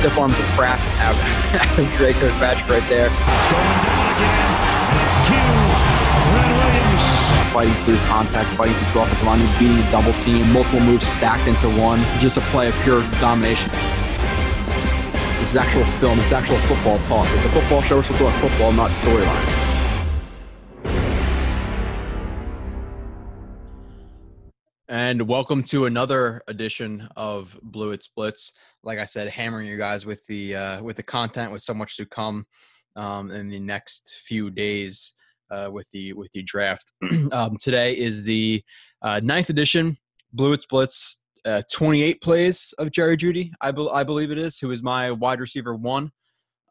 stiff arms the crap out of Drake Kirkpatrick right there. Going down again. It's Q. Red Williams. Fighting through contact, fighting through offensive line, being double team, multiple moves stacked into one, just a play of pure domination. This is actual film. This is actual football talk. It's a football show. We're supposed to talk football, not storylines. And welcome to another edition of Blewett Blitz. Like I said, hammering you guys with the content, with so much to come in the next few days with the draft. Today is the 9th edition Blewett Blitz. 28 plays of Jerry Jeudy, I believe it is, who is my wide receiver 1.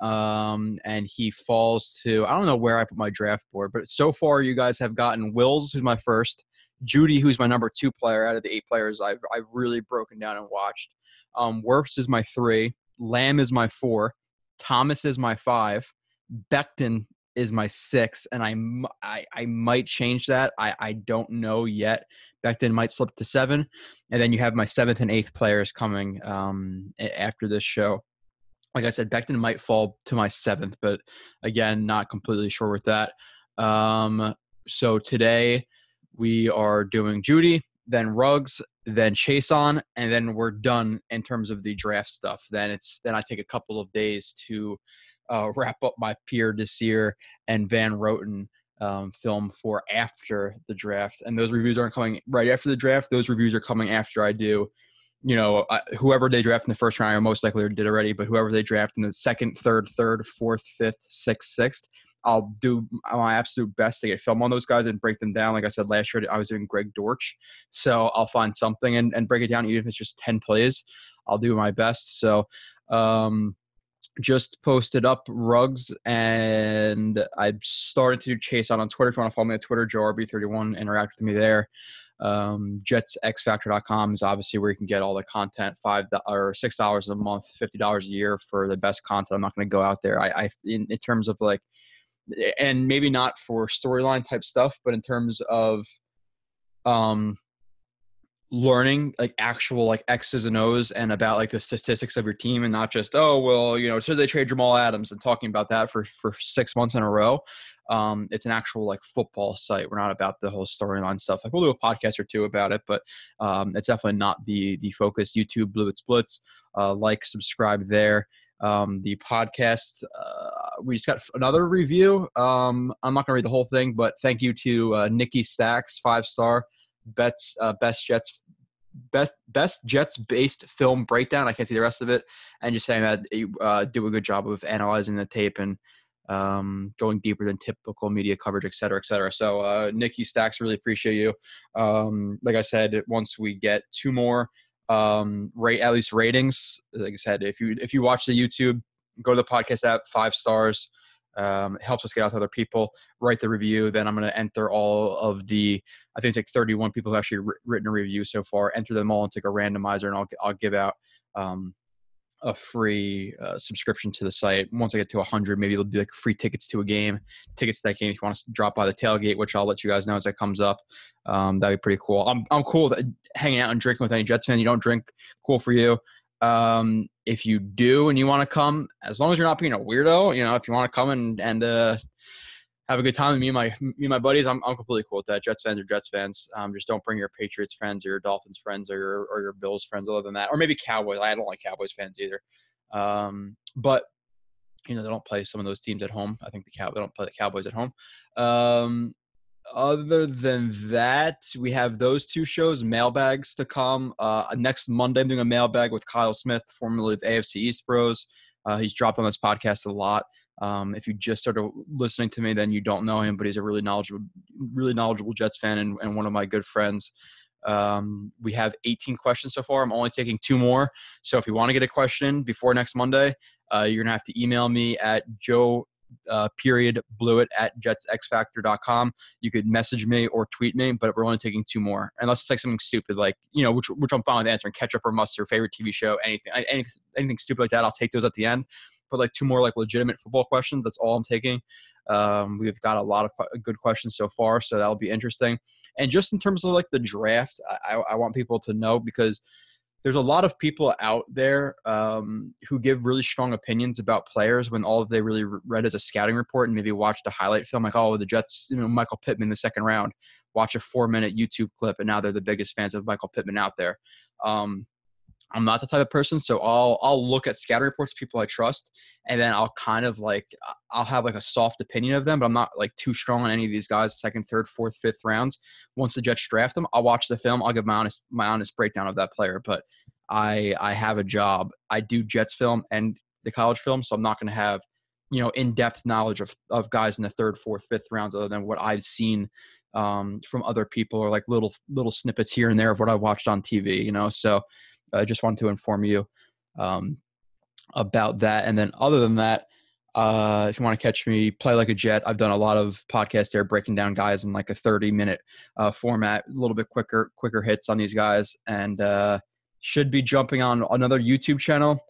And he falls to, I don't know where I put my draft board, but so far you guys have gotten Wills, who's my first, Jeudy, who's my number 2 player out of the 8 players I've really broken down and watched. Wirfs is my 3, Lamb is my 4, Thomas is my 5, Becton is my 6, and I might change that. I don't know yet. Becton might slip to 7, and then you have my 7th and 8th players coming after this show. Like I said, Becton might fall to my 7th, but again, not completely sure with that. So today we are doing Jeudy, then Ruggs, then Chason, and then we're done in terms of the draft stuff. Then I take a couple of days to wrap up my Pierre Desir and Van Roten film for after the draft. And those reviews aren't coming right after the draft. Those reviews are coming after I do, whoever they draft in the first round, I most likely did already, but whoever they draft in the 2nd, 3rd, 4th, 5th, 6th, 6th, I'll do my absolute best to get film on those guys and break them down. Like I said, last year I was doing Greg Dortch, so I'll find something and break it down, even if it's just 10 plays. I'll do my best. So just posted up Ruggs, and I started to chase on Twitter. If you want to follow me on Twitter, JoeRB31, interact with me there. JetsXFactor.com is obviously where you can get all the content. $5 or $6 a month, $50 a year for the best content. I'm not going to go out there. In terms of like, and maybe not for storyline type stuff, but in terms of learning like actual like X's and O's and about like the statistics of your team, and not just, should they trade Jamal Adams and talking about that for 6 months in a row. It's an actual like football site. We're not about the whole storyline stuff. Like, we'll do a podcast or 2 about it, but it's definitely not the focus. YouTube, Blewett Blitz, subscribe there. The podcast, we just got another review. I'm not gonna read the whole thing, but thank you to Nikki Stacks, 5-star, best Jets based film breakdown. I can't see the rest of it, and just saying that you do a good job of analyzing the tape and going deeper than typical media coverage, et cetera, et cetera. So Nikki Stacks, really appreciate you. Like I said, once we get 2 more at least ratings, like I said, if you watch the YouTube, go to the podcast app, 5 stars. It helps us get out to other people. Write the review. Then I'm going to enter all of the, I think it's like 31 people who actually written a review so far. Enter them all into a randomizer, and I'll give out a free subscription to the site. Once I get to 100, maybe they'll do like free tickets to a game, tickets to that game if you want to drop by the tailgate, which I'll let you guys know as that comes up. That'd be pretty cool. I'm cool with hanging out and drinking with any Jets fan. You don't drink, cool for you. If you do and you want to come, as long as you're not being a weirdo, if you want to come and have a good time with me and my buddies, I'm completely cool with that. Jets fans are Jets fans. Just don't bring your Patriots friends or your Dolphins friends or your Bills friends other than that. Or maybe Cowboys. I don't like Cowboys fans either. But they don't play some of those teams at home. I think they don't play the Cowboys at home. Other than that, we have those 2 shows, mailbags to come. Next Monday, I'm doing a mailbag with Kyle Smith, formerly of AFC East Bros. He's dropped on this podcast a lot. If you just started listening to me, then you don't know him, but he's a really knowledgeable Jets fan and one of my good friends. We have 18 questions so far. I'm only taking 2 more. So if you want to get a question before next Monday, you're going to have to email me at Blewett@jetsxfactor.com. You could message me or tweet me, but we're only taking 2 more. Unless it's like something stupid, like, which I'm fine with answering, ketchup or mustard, favorite TV show, anything stupid like that. I'll take those at the end. But like 2 more like legitimate football questions. That's all I'm taking. We've got a lot of good questions so far, so that'll be interesting. And just in terms of like the draft, I want people to know, because there's a lot of people out there who give really strong opinions about players when all they really read is a scouting report and maybe watched a highlight film like, oh, the Jets, Michael Pittman in the second round, watch a 4-minute YouTube clip, and now they're the biggest fans of Michael Pittman out there. I'm not the type of person, so I'll look at scouting reports of people I trust, and then I'll kind of I'll have a soft opinion of them, but I'm not too strong on any of these guys, second, third, fourth, fifth rounds. Once the Jets draft them, I'll watch the film. I'll give my honest breakdown of that player. But I have a job. I do Jets film and the college film, so I'm not going to have in-depth knowledge of guys in the third, fourth, fifth rounds other than what I've seen from other people, or little snippets here and there of what I watched on TV. So. I just wanted to inform you about that. And then other than that, if you want to catch me play like a Jet, I've done a lot of podcasts there breaking down guys in a 30-minute format, a little bit quicker hits on these guys, and should be jumping on another YouTube channel.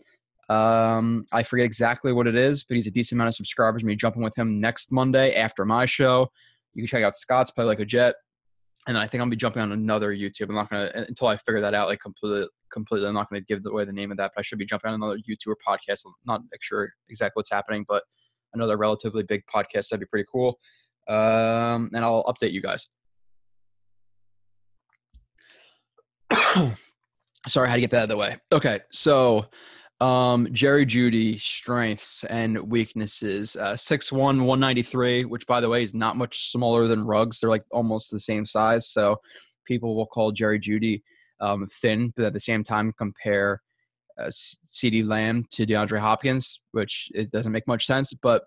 I forget exactly what it is, but he's a decent amount of subscribers. I'm going to be jumping with him next Monday after my show. You can check out Scott's Play Like a Jet. And I think I'll be jumping on another YouTube. I'm not going to, until I figure that out completely, I'm not going to give away the name of that, but I should be jumping on another YouTuber podcast. I'm not sure exactly what's happening, but another relatively big podcast. That'd be pretty cool. And I'll update you guys. Sorry, I had to get that out of the way. Okay, so Jerry Jeudy, strengths and weaknesses. 6'1", 193, which, by the way, is not much smaller than Ruggs. They're almost the same size. So people will call Jerry Jeudy thin, but at the same time compare CeeDee Lamb to DeAndre Hopkins, which it doesn't make much sense. But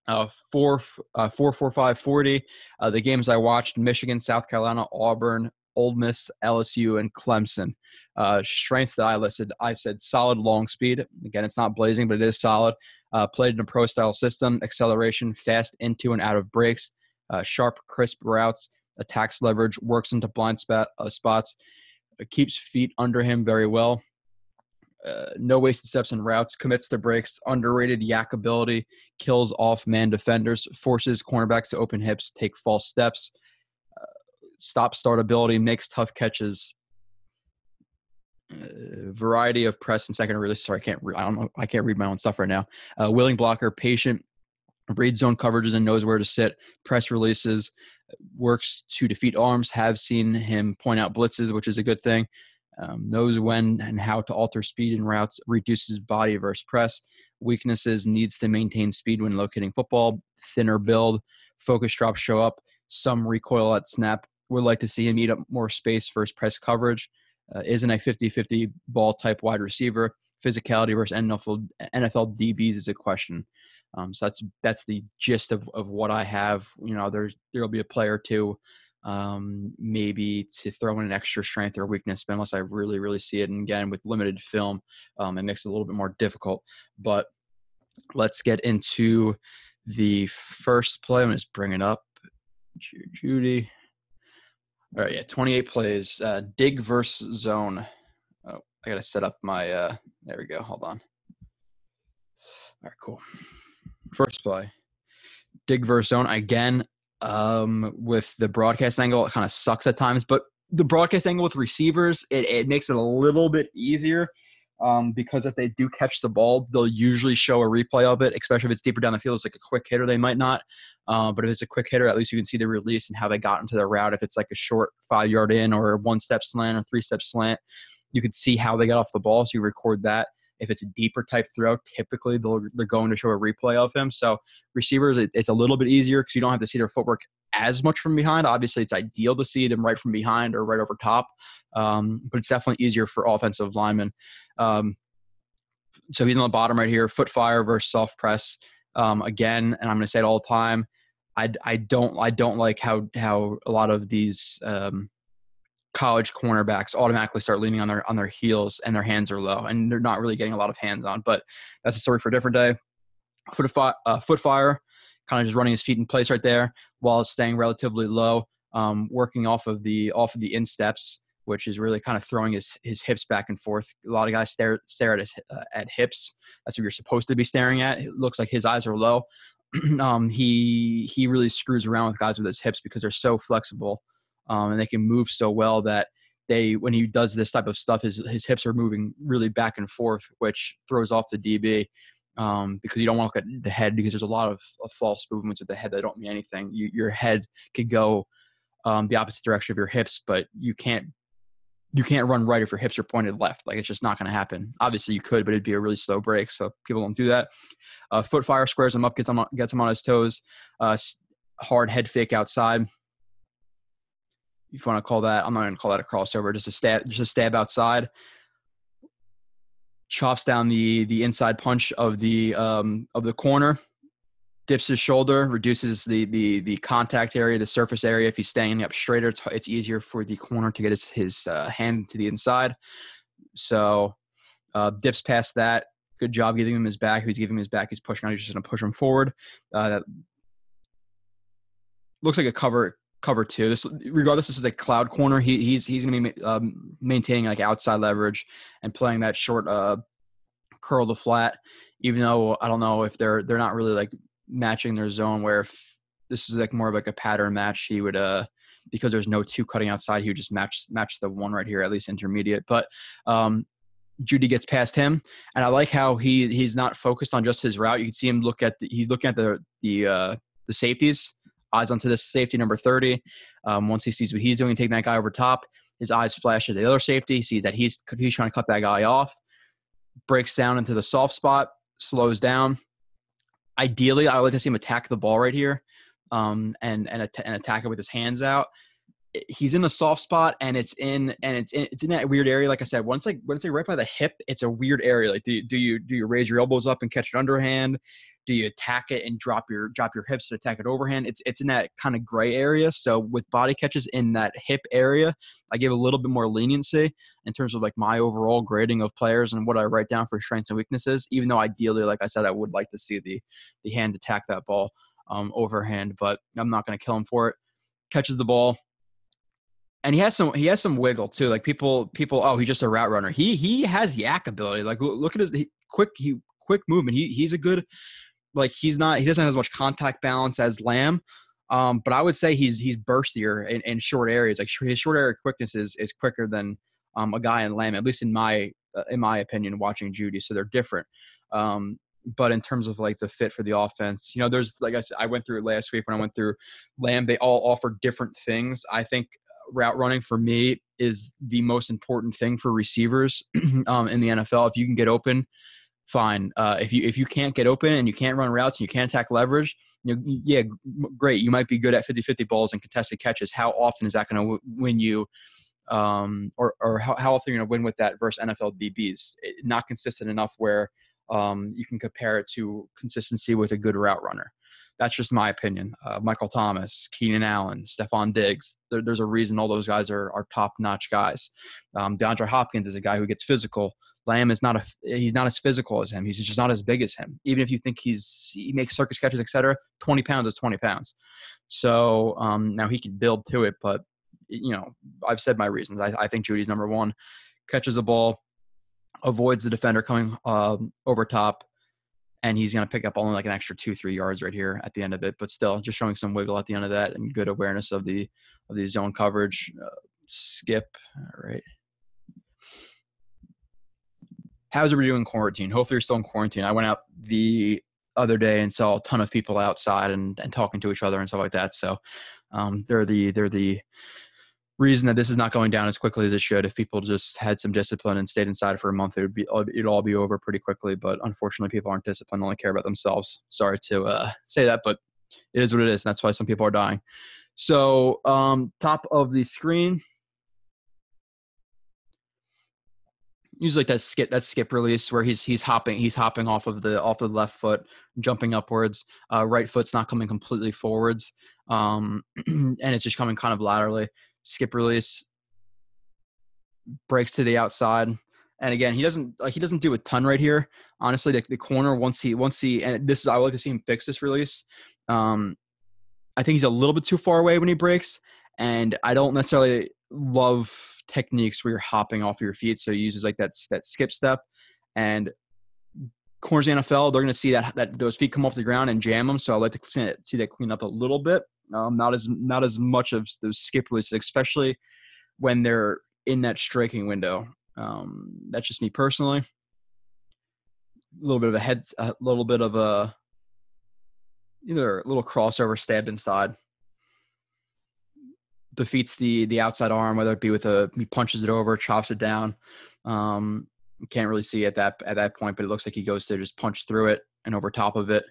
4.45 40. The games I watched: Michigan, South Carolina, Auburn, Ole Miss, LSU, and Clemson. Strengths that I listed, I said solid long speed. Again, it's not blazing, but it is solid. Played in a pro-style system, acceleration, fast into and out of breaks, sharp, crisp routes, attacks leverage, works into blind spots, keeps feet under him very well. No wasted steps in routes, commits to breaks, underrated yak ability, kills off man defenders, forces cornerbacks to open hips, take false steps, stop-start ability, makes tough catches, variety of press and second release. Sorry, I can't read my own stuff right now. Willing blocker, patient, reads zone coverages and knows where to sit, press releases, works to defeat arms. Have seen him point out blitzes, which is a good thing. Knows when and how to alter speed in routes, reduces body versus press. Weaknesses: needs to maintain speed when locating football, thinner build, focus drops show up, some recoil at snap. Would like to see him eat up more space versus press coverage. Isn't a 50-50 ball type wide receiver. Physicality versus NFL DBs is a question. So that's the gist of what I have. There'll be a player or two, maybe to throw in an extra strength or weakness, but unless I really, really see it. And again, with limited film, it makes it a little bit more difficult. But let's get into the first play. I'm just bringing up Jeudy. All right, 28 plays. Dig versus zone. Oh, I got to set up my there we go. Hold on. All right, cool. First play. Dig versus zone. Again, with the broadcast angle, it kind of sucks at times, but the broadcast angle with receivers, it makes it a little bit easier because if they do catch the ball, they'll usually show a replay of it, especially if it's deeper down the field. It's like a quick hitter, they might not. But if it's a quick hitter, at least you can see the release and how they got into the route. If it's like a short 5-yard in or a 1-step slant or 3-step slant, you could see how they got off the ball, so you record that. If it's a deeper type throw, typically they're going to show a replay of him. So receivers, it's a little bit easier because you don't have to see their footwork as much from behind. Obviously, it's ideal to see them right from behind or right over top, but it's definitely easier for offensive linemen. So he's on the bottom right here, foot fire versus soft press. Again, and I'm going to say it all the time, I don't like how a lot of these college cornerbacks automatically start leaning on their heels and their hands are low, and they're not really getting a lot of hands on. But that's a story for a different day. Foot fire, kind of just running his feet in place right there while staying relatively low, working off of the insteps, which is really kind of throwing his hips back and forth. A lot of guys stare at hips. That's what you're supposed to be staring at. It looks like his eyes are low. He really screws around with guys with his hips because they're so flexible, and they can move so well that when he does this type of stuff, his hips are moving really back and forth, which throws off the DB. Because you don't want to look at the head, because there's a lot of false movements with the head that don't mean anything. Your head could go the opposite direction of your hips, but you can't run right if your hips are pointed left. Like, it's just not going to happen. Obviously you could, but it'd be a really slow break. So people don't do that. Foot fire squares him up, gets him on his toes. Hard head fake outside. If you want to call that, I'm not going to call that a crossover, just a stab outside. Chops down the inside punch of the corner. Dips his shoulder, reduces the contact area, the surface area. If he's standing up straighter, it's easier for the corner to get his hand to the inside. So dips past that. Good job giving him his back. If he's giving him his back, he's pushing out. He's just going to push him forward. That looks like a cover two. Regardless, this is a cloud corner. He's going to be maintaining like outside leverage and playing that short curl to flat. Even though I don't know if they're not really like matching their zone, where if this is like more of like a pattern match, he would because there's no two cutting outside, he would just match the one right here, at least intermediate. But Jeudy gets past him, and I like how he's not focused on just his route. You can see him he's looking at the safeties, eyes onto this safety number 30. Once he sees what he's doing, taking that guy over top, his eyes flash at the other safety, sees that he's trying to cut that guy off, breaks down into the soft spot, slows down. Ideally, I would like to see him attack the ball right here, and attack it with his hands out. He's in the soft spot, and it's in that weird area. Like I said, once right by the hip, it's a weird area. Like, do you raise your elbows up and catch it underhand? Do you attack it and drop your hips and attack it overhand? It's in that kind of gray area. So with body catches in that hip area, I give a little bit more leniency in terms of like my overall grading of players and what I write down for strengths and weaknesses. Even though ideally, like I said, I would like to see the hand attack that ball overhand, but I'm not going to kill him for it. Catches the ball. And he has some wiggle too. Like people, oh, he's just a route runner. He has yak ability. Like, look at his quick movement. He's a good, like, he doesn't have as much contact balance as Lamb. But I would say he's burstier in short areas. Like, his short area quickness is quicker than a guy in Lamb, at least in my opinion, watching Jeudy. So they're different. But in terms of like the fit for the offense, there's, like I said, I went through it last week when I went through Lamb. They all offer different things. I think route running for me is the most important thing for receivers in the NFL. If you can get open, fine. If you can't get open and you can't run routes and you can't attack leverage, yeah, great. You might be good at 50-50 balls and contested catches. How often is that going to win you? Or how often are you going to win with that versus NFL DBs? Not consistent enough where you can compare it to consistency with a good route runner. That's just my opinion. Michael Thomas, Keenan Allen, Stephon Diggs. There's a reason all those guys are top-notch guys. DeAndre Hopkins is a guy who gets physical. Lamb is he's not as physical as him. He's just not as big as him. Even if you think he makes circus catches, etc., 20 pounds is 20 pounds. So now he can build to it, but I've said my reasons. I think Jeudy's number one. Catches the ball, avoids the defender coming over top, and he's going to pick up only like an extra 2-3 yards right here at the end of it. But still, just showing some wiggle at the end of that and good awareness of the zone coverage. Skip. All right. How's everybody doing in quarantine? Hopefully you're still in quarantine. I went out the other day and saw a ton of people outside and talking to each other and stuff like that. So they're the reason that this is not going down as quickly as it should. If people just had some discipline and stayed inside for a month, it'd all be over pretty quickly. But unfortunately, people aren't disciplined, only care about themselves. Sorry to say that, but it is what it is. And that's why some people are dying. So top of the screen, usually like that skip release where he's hopping off of the left foot, jumping upwards. Right foot's not coming completely forwards, and it's just coming kind of laterally. Skip release, breaks to the outside, and again he doesn't do a ton right here. Honestly, the corner once he and this is, I would like to see him fix this release. I think he's a little bit too far away when he breaks, and I don't necessarily love techniques where you're hopping off your feet. So he uses like that skip step, and corners in the NFL, they're going to see that those feet come off the ground and jam them. So I like to see that clean up a little bit. Not as much of those skip releases, especially when they're in that striking window. That's just me personally. A little bit of a either a little crossover stabbed inside. Defeats the outside arm, whether it be he punches it over, chops it down. Can't really see at that point, but it looks like he goes to just punch through it and over top of it,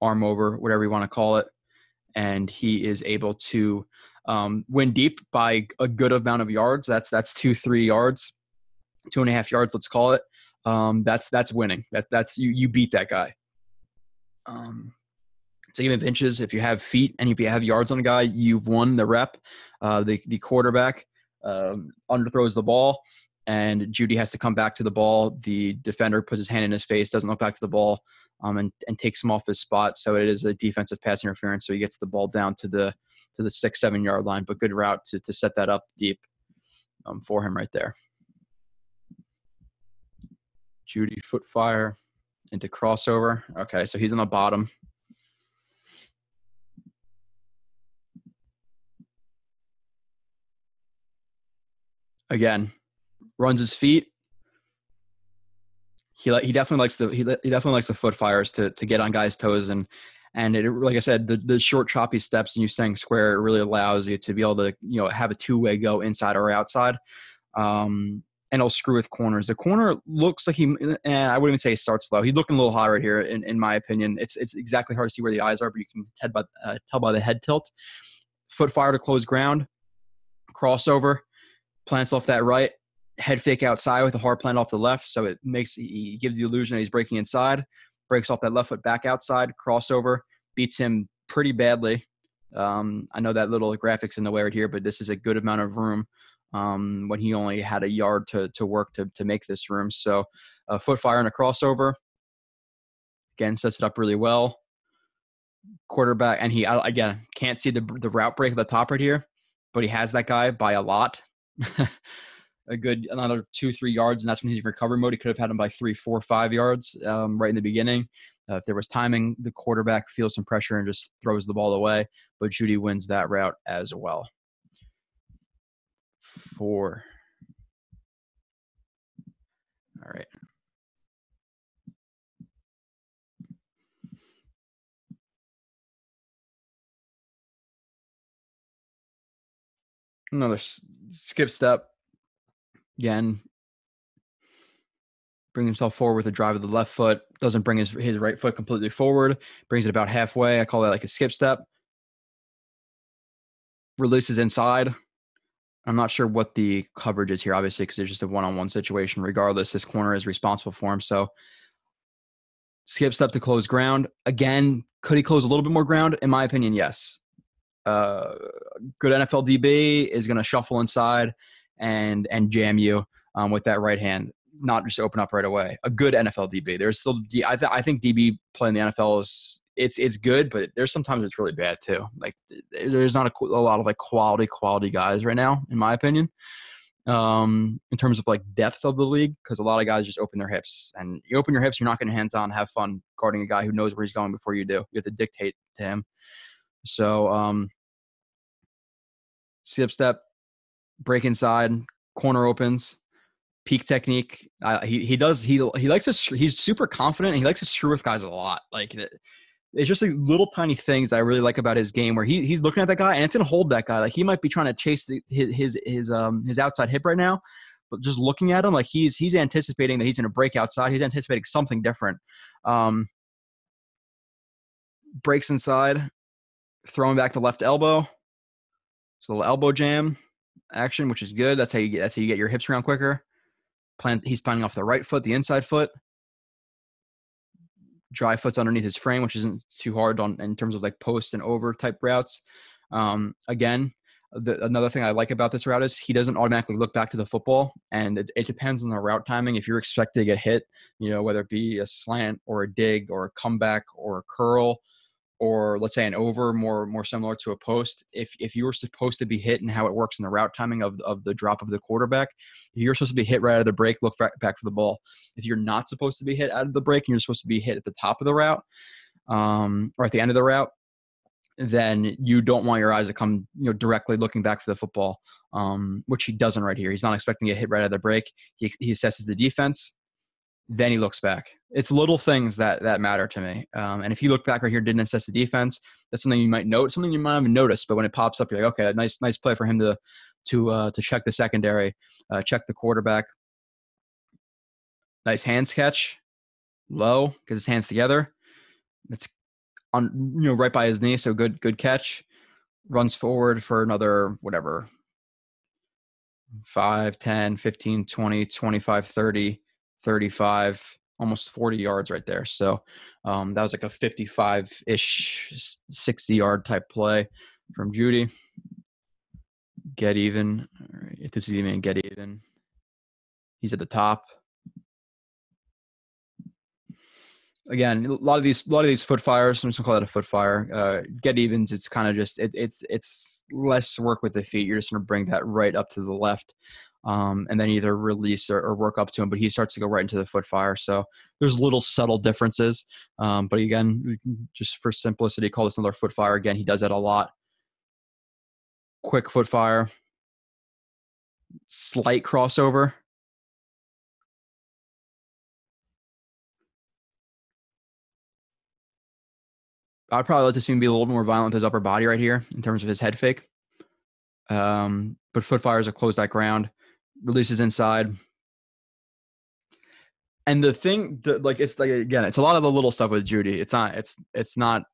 arm over, whatever you want to call it. And he is able to win deep by a good amount of yards. That's 2-3 yards, 2.5 yards, let's call it. That's winning. That's you beat that guy. So even inches, if you have feet and if you have yards on a guy, you've won the rep. The quarterback underthrows the ball, and Jeudy has to come back to the ball. The defender puts his hand in his face, doesn't look back to the ball, and takes him off his spot. So it is a defensive pass interference. So he gets the ball down to the 6-7 yard line, but good route to set that up deep for him right there. Jeudy foot fire into crossover. Okay, so he's on the bottom. Again, runs his feet. He definitely likes the foot fires to get on guys' toes, and it, like I said, the short choppy steps and you staying square, it really allows you to be able to have a two-way go inside or outside, and he'll screw with corners. The corner looks like I wouldn't even say he starts low. He's looking a little high right here, in my opinion. It's exactly hard to see where the eyes are, but you can tell by the head tilt. Foot fire to close ground, crossover. Plants off that right, head fake outside with a hard plant off the left. So he gives the illusion that he's breaking inside, breaks off that left foot back outside, crossover, beats him pretty badly. I know that little graphic's in the way right here, but this is a good amount of room when he only had a yard to work to make this room. So a foot fire and a crossover. Again, sets it up really well. Quarterback, and he, again, can't see the route break at the top right here, but he has that guy by a lot. Another 2-3 yards, and that's when he's in recovery mode. He could have had him by 3, 4, 5 yards right in the beginning. If there was timing, the quarterback feels some pressure and just throws the ball away, but Jeudy wins that route as well. 4. All right. Another skip step. Again, bring himself forward with a drive of the left foot. Doesn't bring his right foot completely forward. Brings it about halfway. I call that like a skip step. Releases inside. I'm not sure what the coverage is here, obviously, because it's just a one-on-one situation. Regardless, this corner is responsible for him. So skip step to close ground. Again, could he close a little bit more ground? In my opinion, yes. Good NFL DB is going to shuffle inside and jam you with that right hand, not just open up right away. A good NFL DB. There's still, I think DB play in the NFL is it's good, but there's sometimes it's really bad too. Like there's not a lot of like quality guys right now, in my opinion, in terms of like depth of the league, because a lot of guys just open their hips, and you open your hips, you're not going to hands on have fun guarding a guy who knows where he's going before you do. You have to dictate to him. So skip step, break inside, corner opens, peak technique. He likes to. He's super confident, and he likes to screw with guys a lot. Like it's just like little tiny things that I really like about his game, where he's looking at that guy and it's gonna hold that guy. Like he might be trying to chase his outside hip right now, but just looking at him, like he's anticipating that he's gonna break outside. He's anticipating something different. Breaks inside, throwing back the left elbow. So a little elbow jam action, which is good. That's how you get your hips around quicker. He's planning off the right foot, the inside foot. Dry foot's underneath his frame, which isn't too hard in terms of like post and over type routes. Again, another thing I like about this route is he doesn't automatically look back to the football, and it depends on the route timing. If you're expected to get hit, whether it be a slant or a dig or a comeback or a curl, or let's say an over, more similar to a post. If you were supposed to be hit and how it works in the route timing of the drop of the quarterback, if you're supposed to be hit right out of the break, look back for the ball. If you're not supposed to be hit out of the break and you're supposed to be hit at the top of the route, or at the end of the route, then you don't want your eyes to come, directly looking back for the football, which he doesn't right here. He's not expecting to get hit right out of the break. He assesses the defense, then he looks back. It's little things that matter to me. And if you look back right here, didn't assess the defense, that's something you might note, something you might not even notice. But when it pops up, you're like, okay, nice play for him to check the secondary, check the quarterback. Nice hands catch, low, gets his hands together. That's on, right by his knee. So good catch. Runs forward for another, whatever, 5, 10, 15, 20, 25, 30, 35, almost 40 yards right there. So that was like a 55-ish, 60-yard type play from Jeudy. Get even. All right, if this is even get even. He's at the top. Again, a lot of these foot fires. I'm just gonna call it a foot fire. Get evens. It's kind of just it's less work with the feet. You're just gonna bring that right up to the left, and then either release or work up to him. But he starts to go right into the foot fire. So there's little subtle differences. But again, just for simplicity, call this another foot fire. Again, he does that a lot. Quick foot fire. Slight crossover. I'd probably like to see him be a little more violent with his upper body right here in terms of his head fake. But foot fires are close that ground, releases inside. And the thing, it's like, again, it's a lot of the little stuff with Jeudy. It's not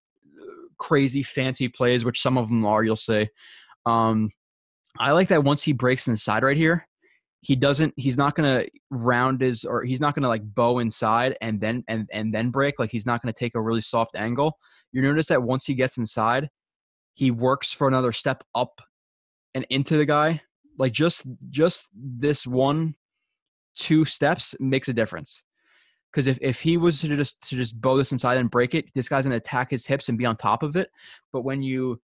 crazy fancy plays, which some of them are, you'll say. I like that once he breaks inside right here, he's not going to he's not going to like bow inside and then break. Like he's not going to take a really soft angle. You notice that once he gets inside, he works for another step up and into the guy. Like just this 1-2 steps makes a difference. Because if he was to just bow this inside and break it, this guy's going to attack his hips and be on top of it. But when you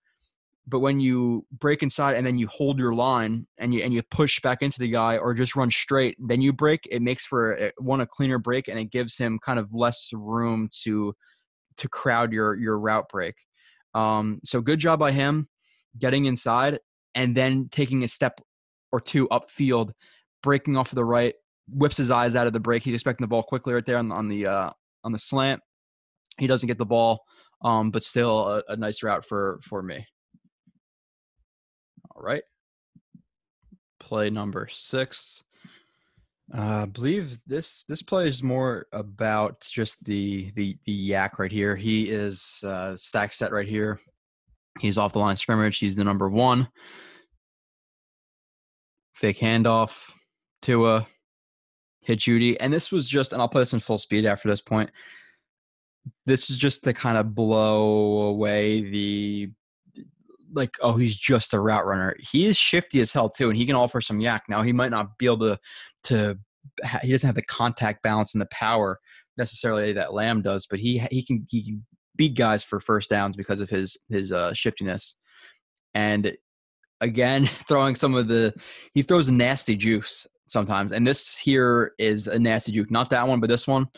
break inside and then you hold your line and you push back into the guy or just run straight, then you break, it makes for a cleaner break, and it gives him kind of less room to crowd your route break. So good job by him getting inside and then taking a step or two upfield, breaking off to the right, whips his eyes out of the break. He's expecting the ball quickly right there on the slant. He doesn't get the ball, but still a nice route for me. All right. Play number 6. I believe this play is more about just the yak right here. He is stack set right here. He's off the line of scrimmage. He's the number 1. Fake handoff. Tua. Hit Jeudy. And this was just, and I'll play this in full speed after this point. This is just to kind of blow away he's just a route runner. He is shifty as hell too, and he can offer some yak. Now he might not be able he doesn't have the contact balance and the power necessarily that Lamb does, but he can beat guys for first downs because of his shiftiness. And again, he throws nasty juice sometimes, and this here is a nasty juke. Not that one, but this one.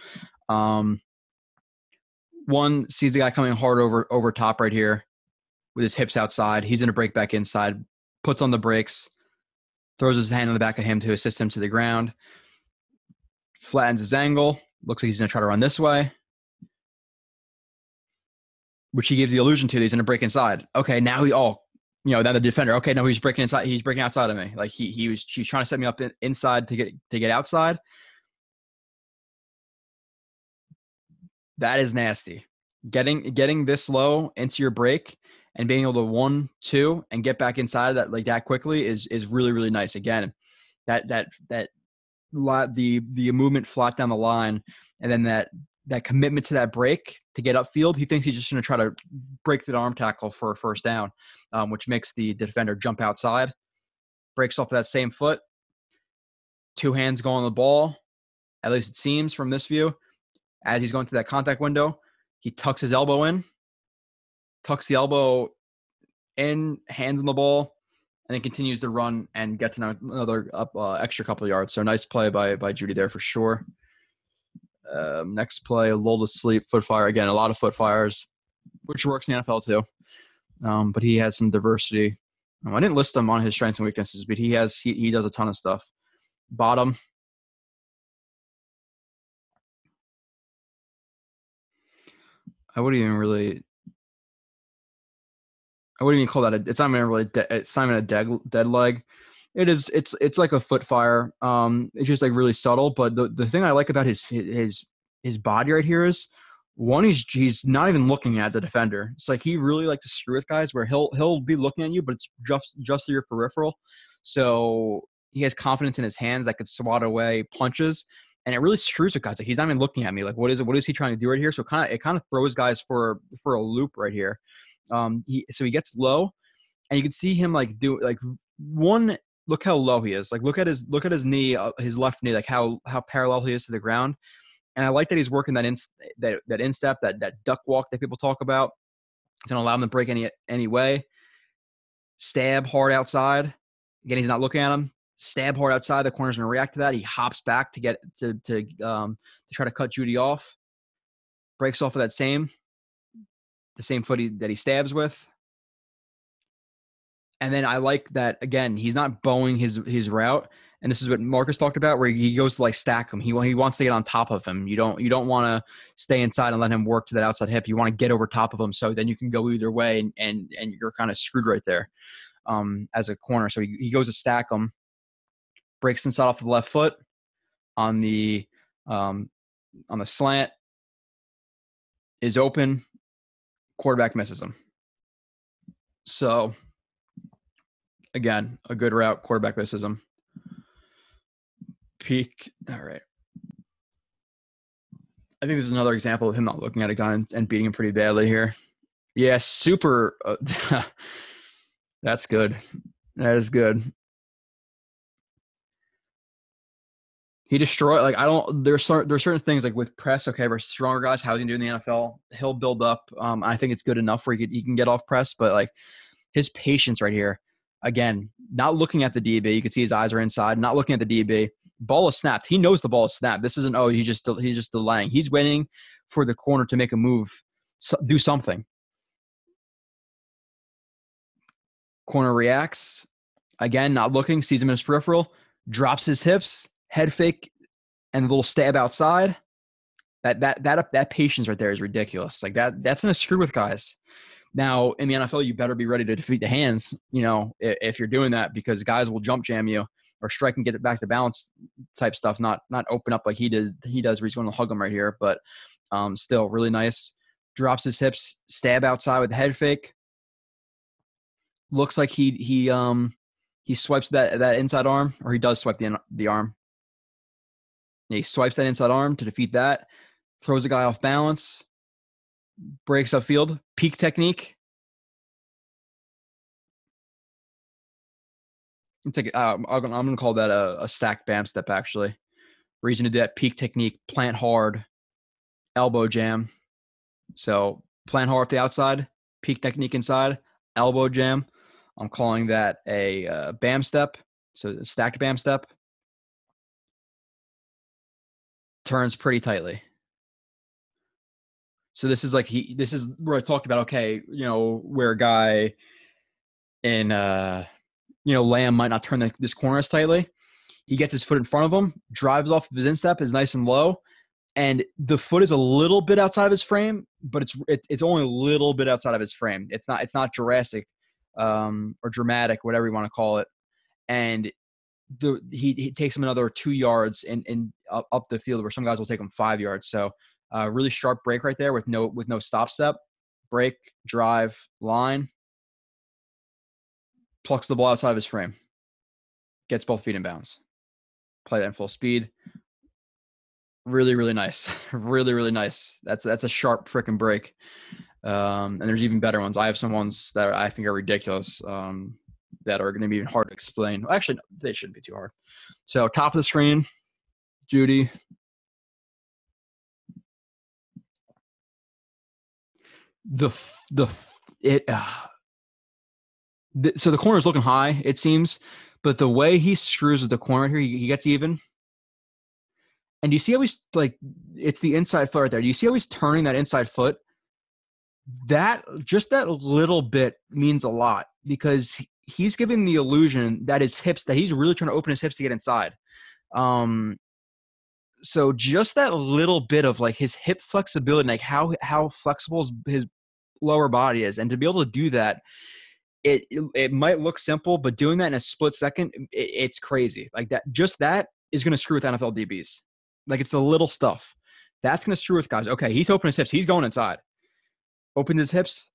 One sees the guy coming hard over top right here with his hips outside. He's going to break back inside, puts on the brakes, throws his hand on the back of him to assist him to the ground, flattens his angle, looks like he's going to try to run this way, which he gives the illusion to. He's going to break inside. Okay, now now the defender. Okay, no, he's breaking inside. He's breaking outside of me. Like he's trying to set me up inside to get outside. That is nasty. Getting this low into your break and being able to 1, 2 and get back inside that quickly is really, really nice. Again, the movement flat down the line, and then that commitment to that break to get upfield. He thinks he's just going to try to break the arm tackle for a first down, which makes the defender jump outside, breaks off that same foot, 2 hands go on the ball. At least it seems from this view. As he's going through that contact window, he tucks his elbow in, tucks the elbow in, hands on the ball, and then continues to run and gets another extra couple of yards. So nice play by Jeudy there for sure. Next play, lull to sleep, foot fire. Again, a lot of foot fires, which works in the NFL too. but he has some diversity. I didn't list him on his strengths and weaknesses, but he does a ton of stuff. Bottom. I wouldn't even call that it's not even really it's not even a dead leg. It's like a foot fire. It's just like really subtle. But the thing I like about his body right here is, one, he's not even looking at the defender. It's like he really likes to screw with guys where he'll be looking at you, but it's just to your peripheral. So he has confidence in his hands that could swat away punches, and it really screws with guys. Like, he's not even looking at me. Like, what is he trying to do right here? So it kind of throws guys for a loop right here. He gets low, and you can see him like do like one. Look how low he is. Like, look at his knee, his left knee, like how parallel he is to the ground. And I like that he's working that instep, that duck walk that people talk about. It's going to allow him to break any way. Stab hard outside. Again, he's not looking at him. Stab hard outside. The corner's going to react to that. He hops back to get to try to cut Jeudy off. Breaks off of the same foot that he stabs with. And then I like that, again, he's not bowing his route. And this is what Marcus talked about, where he goes to like stack him. He wants to get on top of him. You don't want to stay inside and let him work to that outside hip. You want to get over top of him, so then you can go either way, and you're kind of screwed right there as a corner. So he goes to stack him, breaks inside off the left foot on the slant, is open, quarterback misses him. So again, a good route, quarterback misses him. Peak. All right. I think this is another example of him not looking at a guy and beating him pretty badly here. Yeah, super. That's good. That is good. He destroyed. Like, there's certain things like with press. Okay, versus stronger guys, how's he doing in the NFL? He'll build up. I think it's good enough where he can get off press, but like his patience right here. Again, not looking at the DB. You can see his eyes are inside. Not looking at the DB. Ball is snapped. He knows the ball is snapped. This isn't, he's just delaying. He's waiting for the corner to make a move, do something. Corner reacts. Again, not looking, sees him in his peripheral, drops his hips, head fake, and a little stab outside. That patience right there is ridiculous. Like that's going to screw with guys. Now, in the NFL, you better be ready to defeat the hands, if you're doing that, because guys will jump jam you or strike and get it back to balance type stuff, not open up like he does where he's going to hug him right here. But still really nice. Drops his hips, stab outside with the head fake. Looks like he swipes that inside arm, or he does swipe the arm. And he swipes that inside arm to defeat that. Throws the guy off balance. Breaks upfield. Peak technique. It's like I'm going to call that a stacked BAM step, actually. Reason to do that: peak technique, plant hard, elbow jam. So plant hard off the outside, peak technique inside, elbow jam. I'm calling that a BAM step. So a stacked BAM step. Turns pretty tightly. So this is where I talked about, okay, where a guy in Lamb might not turn this corner as tightly. He gets his foot in front of him, drives off of his instep, is nice and low, and the foot is a little bit outside of his frame, but it's only a little bit outside of his frame. It's not Jurassic or dramatic, whatever you want to call it. And he takes him another 2 yards and up the field, where some guys will take him 5 yards. So really sharp break right there with no stop step. Break, drive, line. Plucks the ball outside of his frame. Gets both feet in bounds. Play that in full speed. Really, really nice. Really, really nice. That's a sharp freaking break. And there's even better ones. I have some ones that I think are ridiculous that are going to be even hard to explain. Well, actually, no, they shouldn't be too hard. So top of the screen, Jeudy. So the corner is looking high, it seems, but the way he screws with the corner here, he gets even. And do you see how he's like, it's the inside foot right there. Do you see how he's turning that inside foot that little bit means a lot because he's giving the illusion that he's really trying to open his hips to get inside. So just that little bit of like his hip flexibility, like how flexible his lower body is, and to be able to do that, it might look simple, but doing that in a split second, it's crazy. Like that is going to screw with NFL DBs. Like it's the little stuff that's going to screw with guys. Okay, he's opening his hips, he's going inside, opens his hips,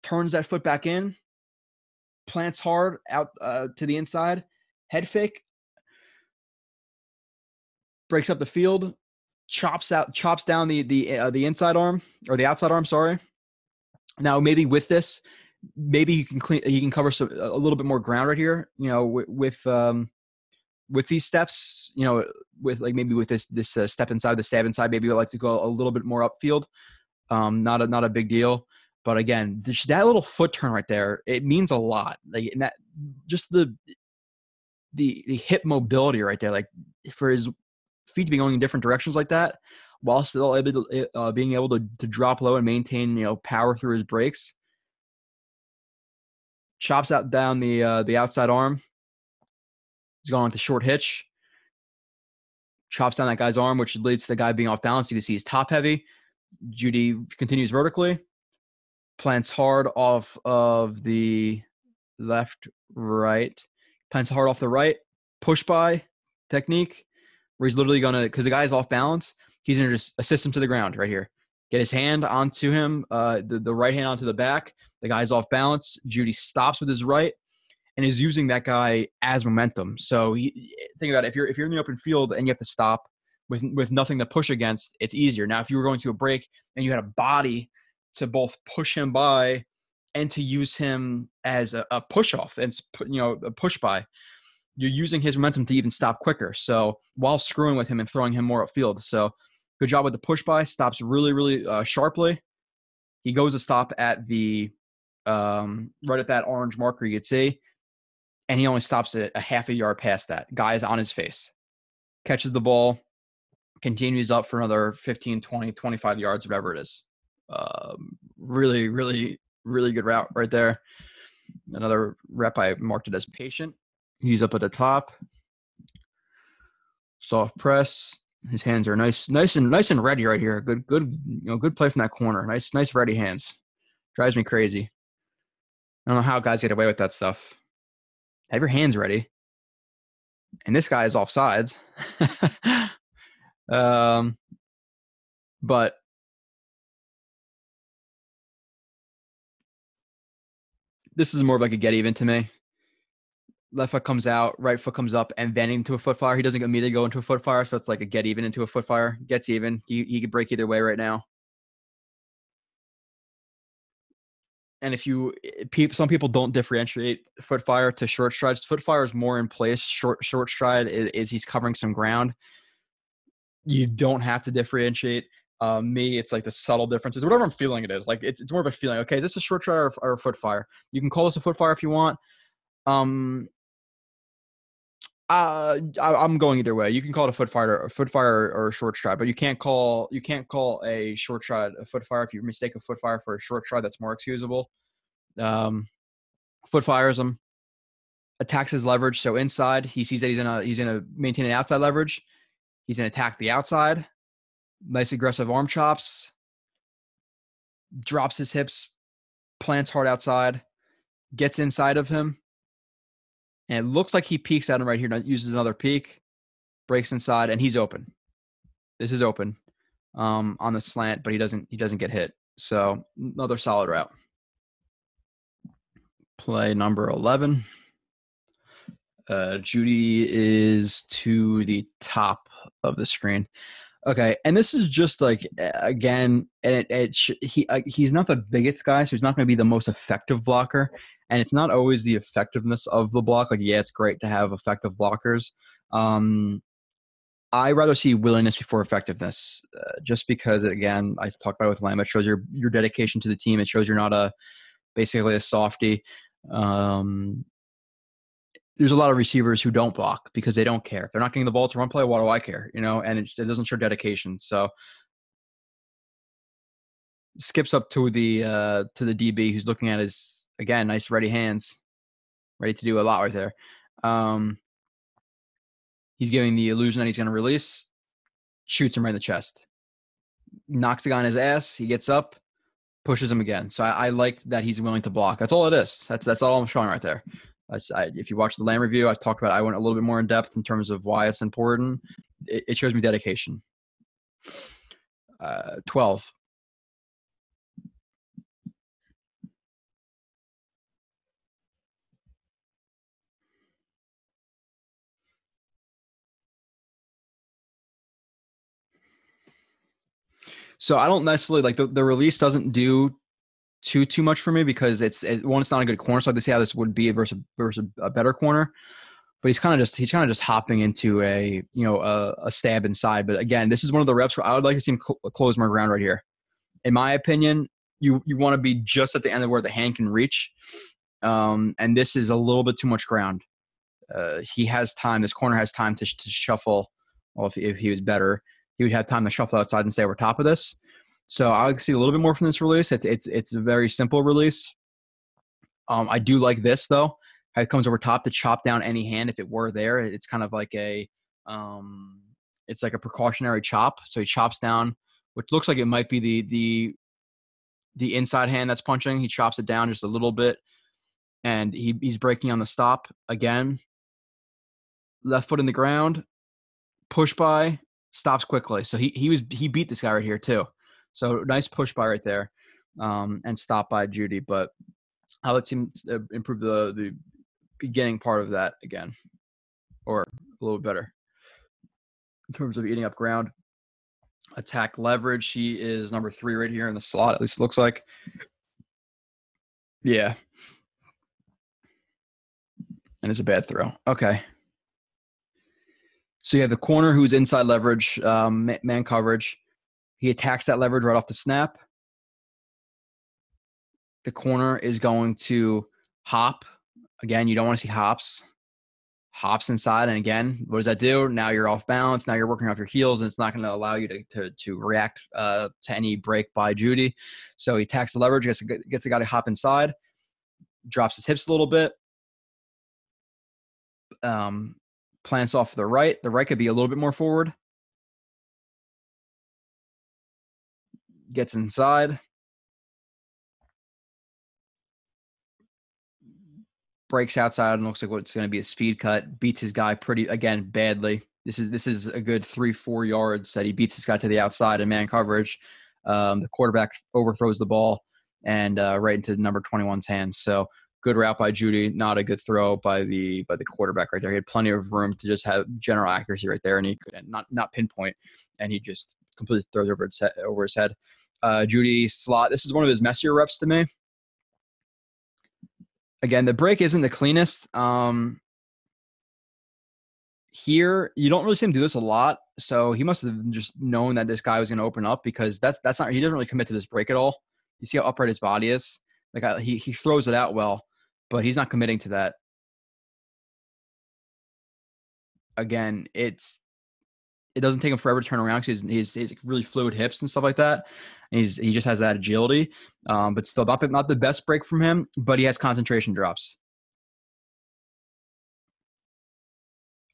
turns that foot back in, plants hard out to the inside, head fake, breaks up the field, chops down the inside arm or the outside arm. Sorry. Now maybe with this, maybe he can cover a little bit more ground right here. You know, with these steps, you know, with like maybe with this step inside, the stab inside, maybe I'd like to go a little bit more upfield. Not a big deal. But again, that little foot turn right there, it means a lot. Like, and that just the hip mobility right there, like for his feet to be going in different directions like that, while still being able to drop low and maintain, you know, power through his breaks. Chops out down the outside arm. He's going with the short hitch. Chops down that guy's arm, which leads to the guy being off balance. You can see he's top heavy. Jeudy continues vertically. Plants hard off of the left, right. Plants hard off the right. Push by technique, where he's literally going to, because the guy's off balance, he's going to just assist him to the ground right here. Get his hand onto him, the right hand onto the back. The guy's off balance. Jeudy stops with his right and is using that guy as momentum. So think about it. If you're in the open field and you have to stop with nothing to push against, it's easier. Now, if you were going to a break and you had a body to both push him by and to use him as a push off and, you know, a push by, you're using his momentum to even stop quicker. So while screwing with him and throwing him more upfield. So good job with the push by. Stops really, really sharply. He goes to stop at the right at that orange marker you could see, and he only stops a half a yard past that. Guy is on his face. Catches the ball, continues up for another 15, 20, 25 yards, whatever it is. Really, really, really good route right there. Another rep, I marked it as patient. He's up at the top. Soft press. His hands are nice and ready right here. Good, you know, good play from that corner. Nice ready hands. Drives me crazy. I don't know how guys get away with that stuff. Have your hands ready. And this guy is offsides. But this is more of like a get even to me. Left foot comes out, right foot comes up, and then into a foot fire. He doesn't immediately go into a foot fire, so it's like a get even into a foot fire. Gets even. He could break either way right now. And some people don't differentiate foot fire to short strides. Foot fire is more in place. Short stride is he's covering some ground. You don't have to differentiate. Me, it's like the subtle differences. Whatever I'm feeling it is. Like it's more of a feeling. Okay, is this a short stride or a foot fire? You can call this a foot fire if you want. I'm going either way. You can call it a foot fire or a short stride, but you can't call a short stride a foot fire if you mistake a foot fire for a short stride. That's more excusable. Foot fires him, attacks his leverage. So inside, he sees that he's gonna maintain an outside leverage. He's gonna attack the outside. Nice aggressive arm chops. Drops his hips, plants hard outside, gets inside of him. And it looks like he peeks at him right here. Uses another peek, breaks inside, and he's open. This is open on the slant, but he doesn't get hit. So another solid route. Play number 11. Jeudy is to the top of the screen. Okay, and this is just like, again, and he's not the biggest guy, so he's not going to be the most effective blocker. And it's not always the effectiveness of the block. Like, yeah, it's great to have effective blockers. I rather see willingness before effectiveness, just because, again, I talked about it with Lamb. It shows your dedication to the team. It shows you're not basically a softie. There's a lot of receivers who don't block because they don't care. If they're not getting the ball to run play, why do I care? You know, and it doesn't show dedication. So skips up to the DB who's looking at his, again, nice ready hands, ready to do a lot right there. He's giving the illusion that he's going to release, shoots him right in the chest, knocks the guy on his ass. He gets up, pushes him again. So I like that he's willing to block. That's all it is. That's all I'm showing right there. If you watch the Lamb review, I talked about, I went a little bit more in depth in terms of why it's important. It shows me dedication. 12. So I don't necessarily like the release doesn't do too much for me because it's not a good corner. So I have to see how this would be versus a better corner. But he's kind of just hopping into a stab inside. But again, this is one of the reps where I would like to see him close more ground right here. In my opinion, you want to be just at the end of where the hand can reach, and this is a little bit too much ground. He has time. This corner has time to shuffle. Well, if he was better, he would have time to shuffle outside and stay over top of this. So I would see a little bit more from this release. It's a very simple release. I do like this though. How it comes over top to chop down any hand if it were there. It's kind of like it's like a precautionary chop. So he chops down, which looks like it might be the inside hand that's punching. He chops it down just a little bit, and he's breaking on the stop again. Left foot in the ground, push by, stops quickly. So he beat this guy right here too. So nice push by right there, and stop by Jeudy. But I would see him improve the beginning part of that again, or a little bit better in terms of eating up ground. Attack leverage. He is number 3 right here in the slot. At least it looks like. Yeah. And it's a bad throw. Okay. So you have the corner who's inside leverage, man coverage. He attacks that leverage right off the snap. The corner is going to hop. Again, you don't want to see hops. Hops inside, and again, what does that do? Now you're off balance. Now you're working off your heels, and it's not going to allow you to react to any break by Jeudy. So he attacks the leverage, gets the guy to hop inside, drops his hips a little bit, plants off the right. The right could be a little bit more forward. Gets inside. Breaks outside and looks like what's going to be a speed cut. Beats his guy badly. This is a good 3-4 yards that he beats this guy to the outside in man coverage. The quarterback overthrows the ball and right into number 21's hands. So good route by Jeudy, not a good throw by the quarterback right there. He had plenty of room to just have general accuracy right there, and he could not pinpoint, and he just completely throws over his head. Jeudy slot. This is one of his messier reps to me. Again, the break isn't the cleanest. Here, you don't really see him do this a lot, so he must have just known that this guy was going to open up because that's not. He doesn't really commit to this break at all. You see how upright his body is. Like he throws it out well, but he's not committing to that. Again, it doesn't take him forever to turn around because he's really fluid hips and stuff like that. And he just has that agility, but still not the best break from him. But he has concentration drops.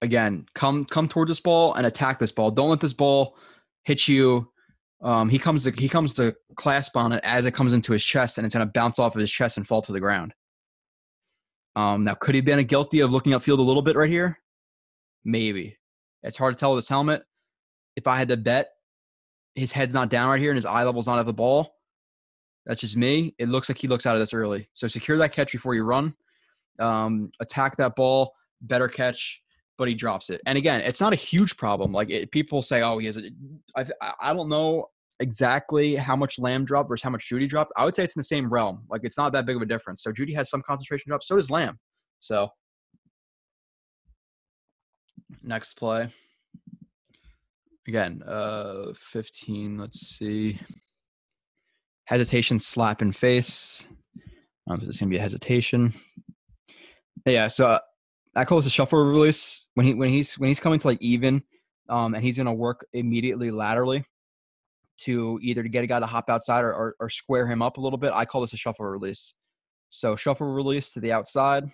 Again, come toward this ball and attack this ball. Don't let this ball hit you. He comes to clasp on it as it comes into his chest, and it's going to bounce off of his chest and fall to the ground. Now, could he have been guilty of looking upfield a little bit right here? Maybe. It's hard to tell with his helmet. If I had to bet, his head's not down right here and his eye level's not at the ball. That's just me. It looks like he looks out of this early. So secure that catch before you run. Attack that ball. Better catch. But he drops it. And again, it's not a huge problem. Like people say, oh, he has I don't know exactly how much Lamb dropped versus how much Jeudy dropped. I would say it's in the same realm. Like it's not that big of a difference. So Jeudy has some concentration drops. So does Lamb. So next play. Again, 15, let's see. Hesitation, slap in face. I don't think it's going to be a hesitation. Yeah, so I call this a shuffle release. When he's coming to like even, and he's going to work immediately laterally. to either to get a guy to hop outside or square him up a little bit. I call this a shuffle release. So shuffle release to the outside.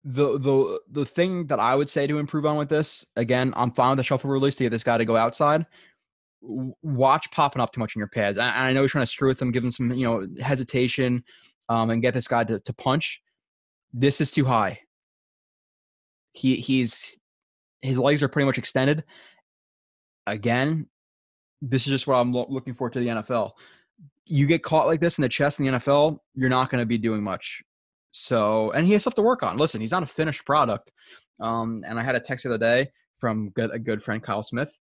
The thing that I would say to improve on with this, again, I'm fine with the shuffle release to get this guy to go outside. Watch popping up too much in your pads. I know you're trying to screw with him, give him some, hesitation, and get this guy to punch. This is too high. His legs are pretty much extended. Again, this is just what I'm looking for to the NFL. You get caught like this in the chest in the NFL, you're not going to be doing much. So, and he has stuff to work on. Listen, he's not a finished product. And I had a text the other day from a good friend, Kyle Smith,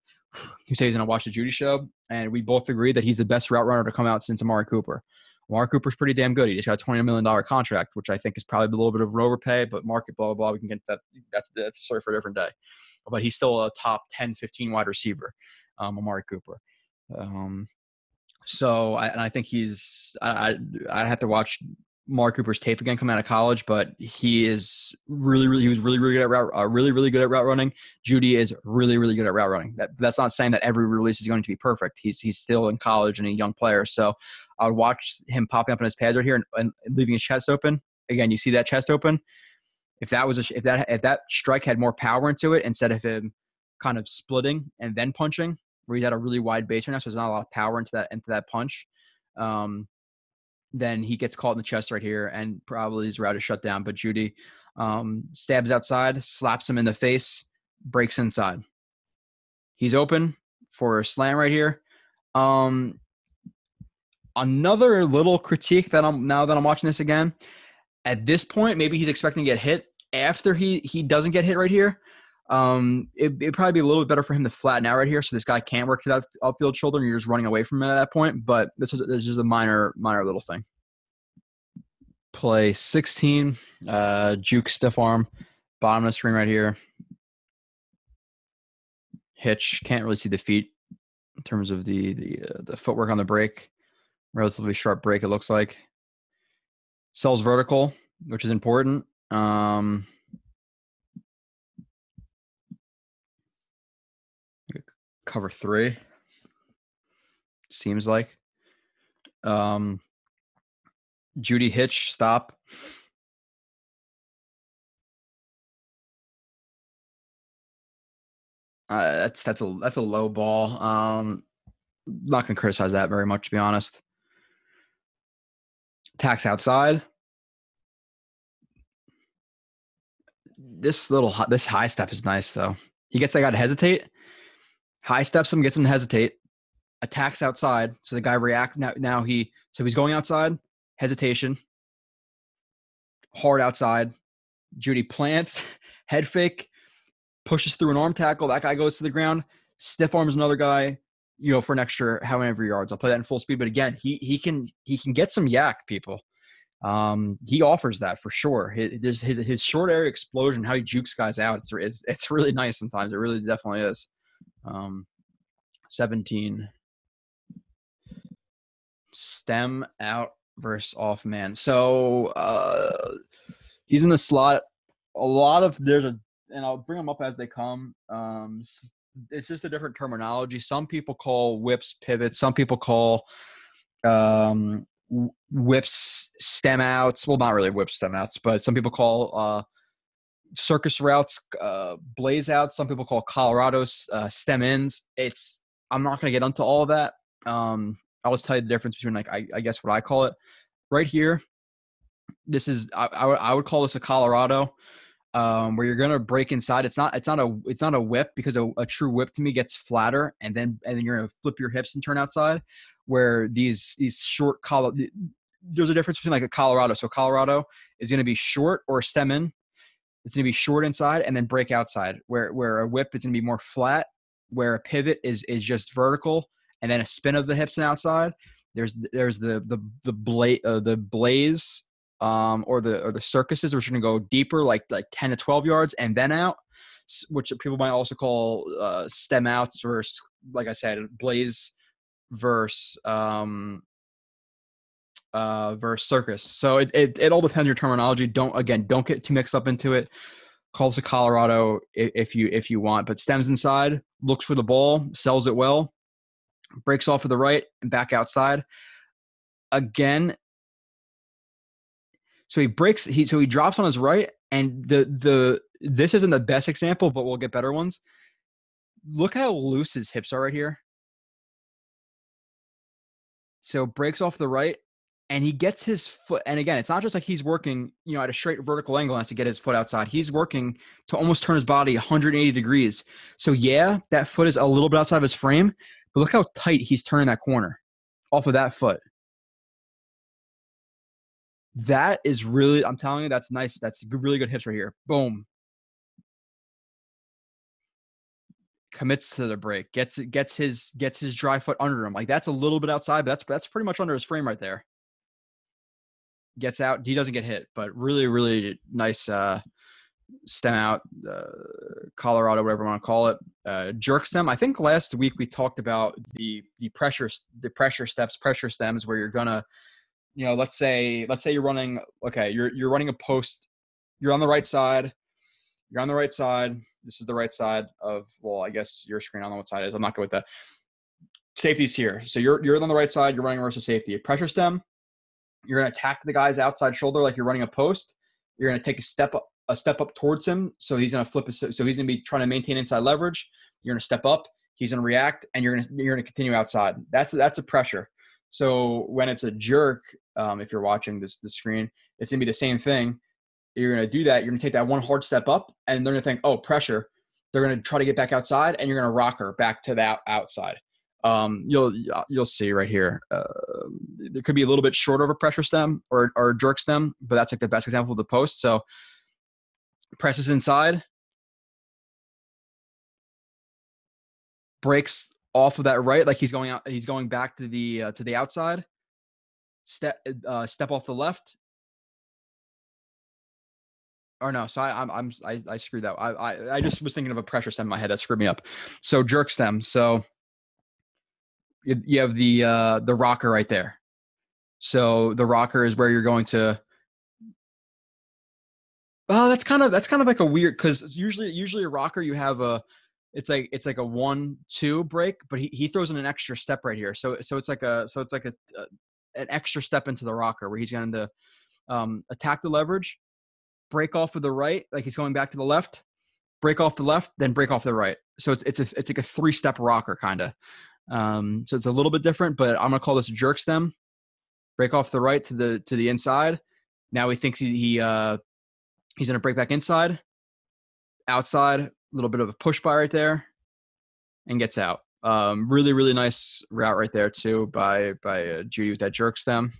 who said he's going to watch the Jeudy show. And we both agreed that he's the best route runner to come out since Amari Cooper. Amari Cooper's pretty damn good. He just got a $20 million contract, which I think is probably a little bit of an overpay, but market, blah, blah, blah. We can get that. That's a story for a different day. But he's still a top 10, 15 wide receiver, Amari Cooper. So I think I have to watch Amari Cooper's tape again coming out of college, but he was really good at route running. Jeudy is really good at route running. That's not saying that every release is going to be perfect. He's still in college and a young player. So I would watch him popping up in his pads right here and leaving his chest open. Again, you see that chest open. If that strike had more power into it instead of him kind of splitting and then punching, where he's at a really wide base right now, so there's not a lot of power into that punch, then he gets caught in the chest right here, and probably his route is shut down. But Jeudy stabs outside, slaps him in the face, breaks inside. He's open for a slam right here. Another little critique now that I'm watching this again. At this point, maybe he's expecting to get hit. After he doesn't get hit right here, it'd probably be a little bit better for him to flatten out right here, so this guy can't work to that outfield shoulder, and you're just running away from him at that point. But this is just a minor little thing. Play 16, juke stiff arm, bottom of the screen right here. Hitch, can't really see the feet in terms of the footwork on the break. Relatively sharp break, it looks like. Sells vertical, which is important. Cover 3, seems like. Jeudy hitch, stop. That's a low ball. Not gonna criticize that very much, to be honest. Tax outside. This high step is nice though. He gets that guy to hesitate. High steps him, gets him to hesitate. Attacks outside, so the guy reacts. Now he's going outside. Hesitation. Hard outside. Jeudy plants. Head fake. Pushes through an arm tackle. That guy goes to the ground. Stiff arms another guy, for an extra however yards. I'll play that in full speed. But again, he can get some yak, people. He offers that for sure. His short area explosion, how he jukes guys out, it's really nice sometimes. It really definitely is. 17. Stem out versus off man. So he's in the slot. And I'll bring them up as they come. It's just a different terminology. Some people call whips pivots. Some people call whips stem outs. Well, not really whip stem outs, but some people call circus routes blaze outs. Some people call Colorado's stem ins. I'm not going to get into all of that. I'll just tell you the difference between I guess what I call it. Right here, this is I would call this a Colorado. Where you're gonna break inside. It's not a whip, because a true whip to me gets flatter, and then you're gonna flip your hips and turn outside. Where these short there's a difference between a Colorado. So Colorado is gonna be short or stem in. It's gonna be short inside and then break outside. Where a whip is gonna be more flat. Where a pivot is just vertical and then a spin of the hips and outside. There's the blaze. Or the circuses, which are going to go deeper, like 10 to 12 yards and then out, which people might also call stem outs versus, like I said, blaze versus circus. So it all depends on your terminology. Don't get too mixed up into it. calls to Colorado if you want, but stems inside, looks for the ball, sells it well, breaks off to the right and back outside. Again, so he drops on his right, and this isn't the best example, but we'll get better ones. Look how loose his hips are right here. So breaks off the right, and he gets his foot. And again, it's not just like he's working, at a straight vertical angle and has to get his foot outside. He's working to almost turn his body 180 degrees. So yeah, that foot is a little bit outside of his frame, but look how tight he's turning that corner off of that foot. That is really, I'm telling you, that's nice. That's really good hips right here. Boom. Commits to the break. Gets his dry foot under him. Like, that's a little bit outside, but that's pretty much under his frame right there. Gets out. He doesn't get hit, but really, really nice stem out, Colorado, whatever you want to call it. Jerk stem. I think last week we talked about the pressure stems, where you're gonna, let's say you're running. Okay, you're running a post. You're on the right side. This is the right side of, well, I guess your screen. I don't know what side it is. I'm not good with that. Safety's here. So you're on the right side. You're running versus safety. A pressure stem. You're going to attack the guy's outside shoulder like you're running a post. You're going to take a step up towards him. So he's going to flip. So he's going to be trying to maintain inside leverage. You're going to step up. He's going to react, and you're going to continue outside. That's a pressure. So when it's a jerk, if you're watching the screen, it's going to be the same thing. You're going to do that. You're going to take that one hard step up, and they're going to think, oh, pressure. They're going to try to get back outside, and you're going to rock her back to that outside. You'll see right here. There could be a little bit short of a pressure stem or jerk stem, but that's like the best example of the post. So presses inside, breaks off of that right, like he's going out. He's going back to the outside. Step off the left. Or no, so I screwed that. I just was thinking of a pressure stem in my head. That screwed me up. So jerk stem. So you have the rocker right there. So the rocker is where you're going to. Oh, that's kind of like a weird, because usually a rocker you have it's like a 1-2 break, but he throws in an extra step right here. So it's like an extra step into the rocker where he's going to attack the leverage, break off of the right, like he's going back to the left, break off the left, then break off the right. So it's like a 3-step rocker kind of. So it's a little bit different, but I'm gonna call this a jerk stem. Break off the right to the inside. Now he thinks he's gonna break back inside, outside, a little bit of a push by right there, and gets out. Really, really nice route right there too by Jeudy with that jerk stem.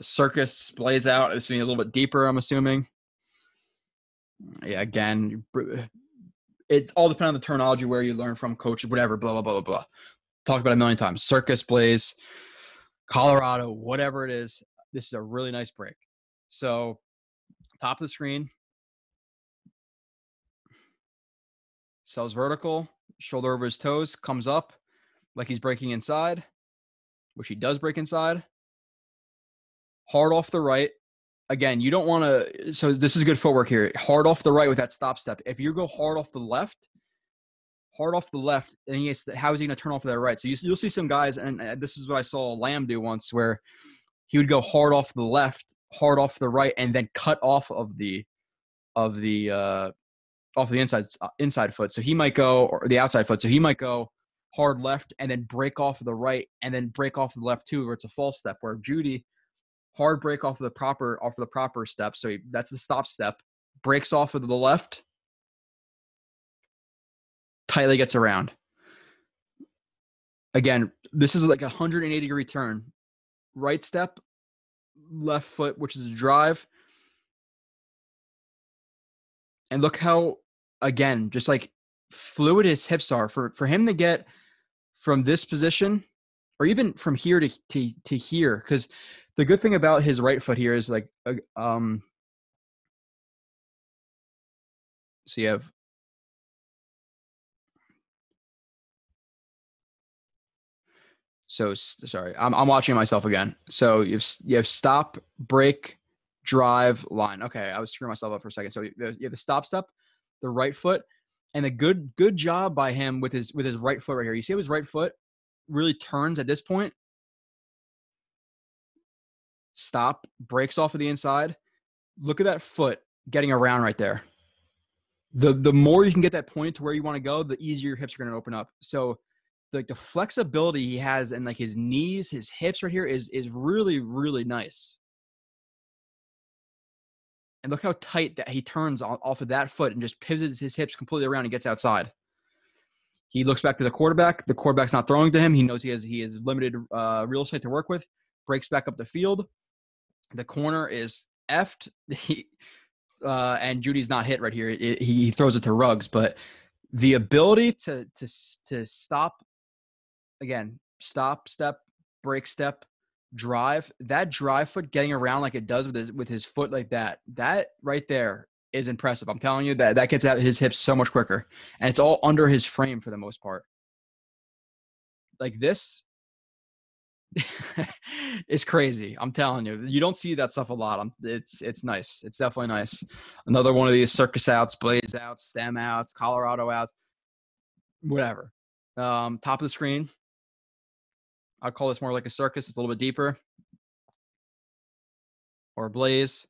Circus plays out. It's a little bit deeper, I'm assuming. Yeah, again, it all depends on the terminology, where you learn from, coach, whatever, blah, blah, blah, blah, blah. Talked about it a million times. Circus, Blaze, Colorado, whatever it is. This is a really nice break. So top of the screen. Sells vertical, shoulder over his toes, comes up like he's breaking inside, which he does break inside. Hard off the right. Again, you don't want to – so this is good footwork here. Hard off the right with that stop step. If you go hard off the left, and how is he going to turn off to that right? So you'll see some guys, and this is what I saw Lamb do once, where he would go hard off the left, hard off the right, and then cut off of the inside foot. So he might go – or the outside foot. So he might go hard left and then break off of the right and then break off of the left too, where it's a false step, where Jeudy – hard break off of the proper step. So that's the stop step. Breaks off of the left. Tightly gets around. Again, this is like a 180-degree turn. Right step, left foot, which is a drive. And look how, again, just like fluid his hips are. For him to get from this position, or even from here to here, because the good thing about his right foot here is like, so you have, sorry, I'm watching myself again. So you have stop, break, drive, line. Okay, I was screwing myself up for a second. So you have the stop step, the right foot, and a good job by him with his right foot right here. You see how his right foot really turns at this point? Stop, breaks off of the inside. Look at that foot getting around right there. The more you can get that point to where you want to go, the easier your hips are going to open up. So like the flexibility he has in like his knees, his hips right here is really, really nice. And look how tight that he turns off of that foot and just pivots his hips completely around and gets outside. He looks back to the quarterback. The quarterback's not throwing to him. He knows he has limited real estate to work with. Breaks back up the field. The corner is effed. And Jeudy's not hit right here. He throws it to Ruggs, but the ability to stop, again, stop, step, break, step, drive, that drive foot getting around like it does with his foot like that right there is impressive. I'm telling you that gets out his hips so much quicker, and it's all under his frame for the most part. Like this is crazy. I'm telling you, you don't see that stuff a lot. It's nice. It's definitely nice. Another one of these circus outs, blaze outs, stem outs, Colorado outs, whatever. Top of the screen. I'd call this more like a circus. It's a little bit deeper. Or a blaze.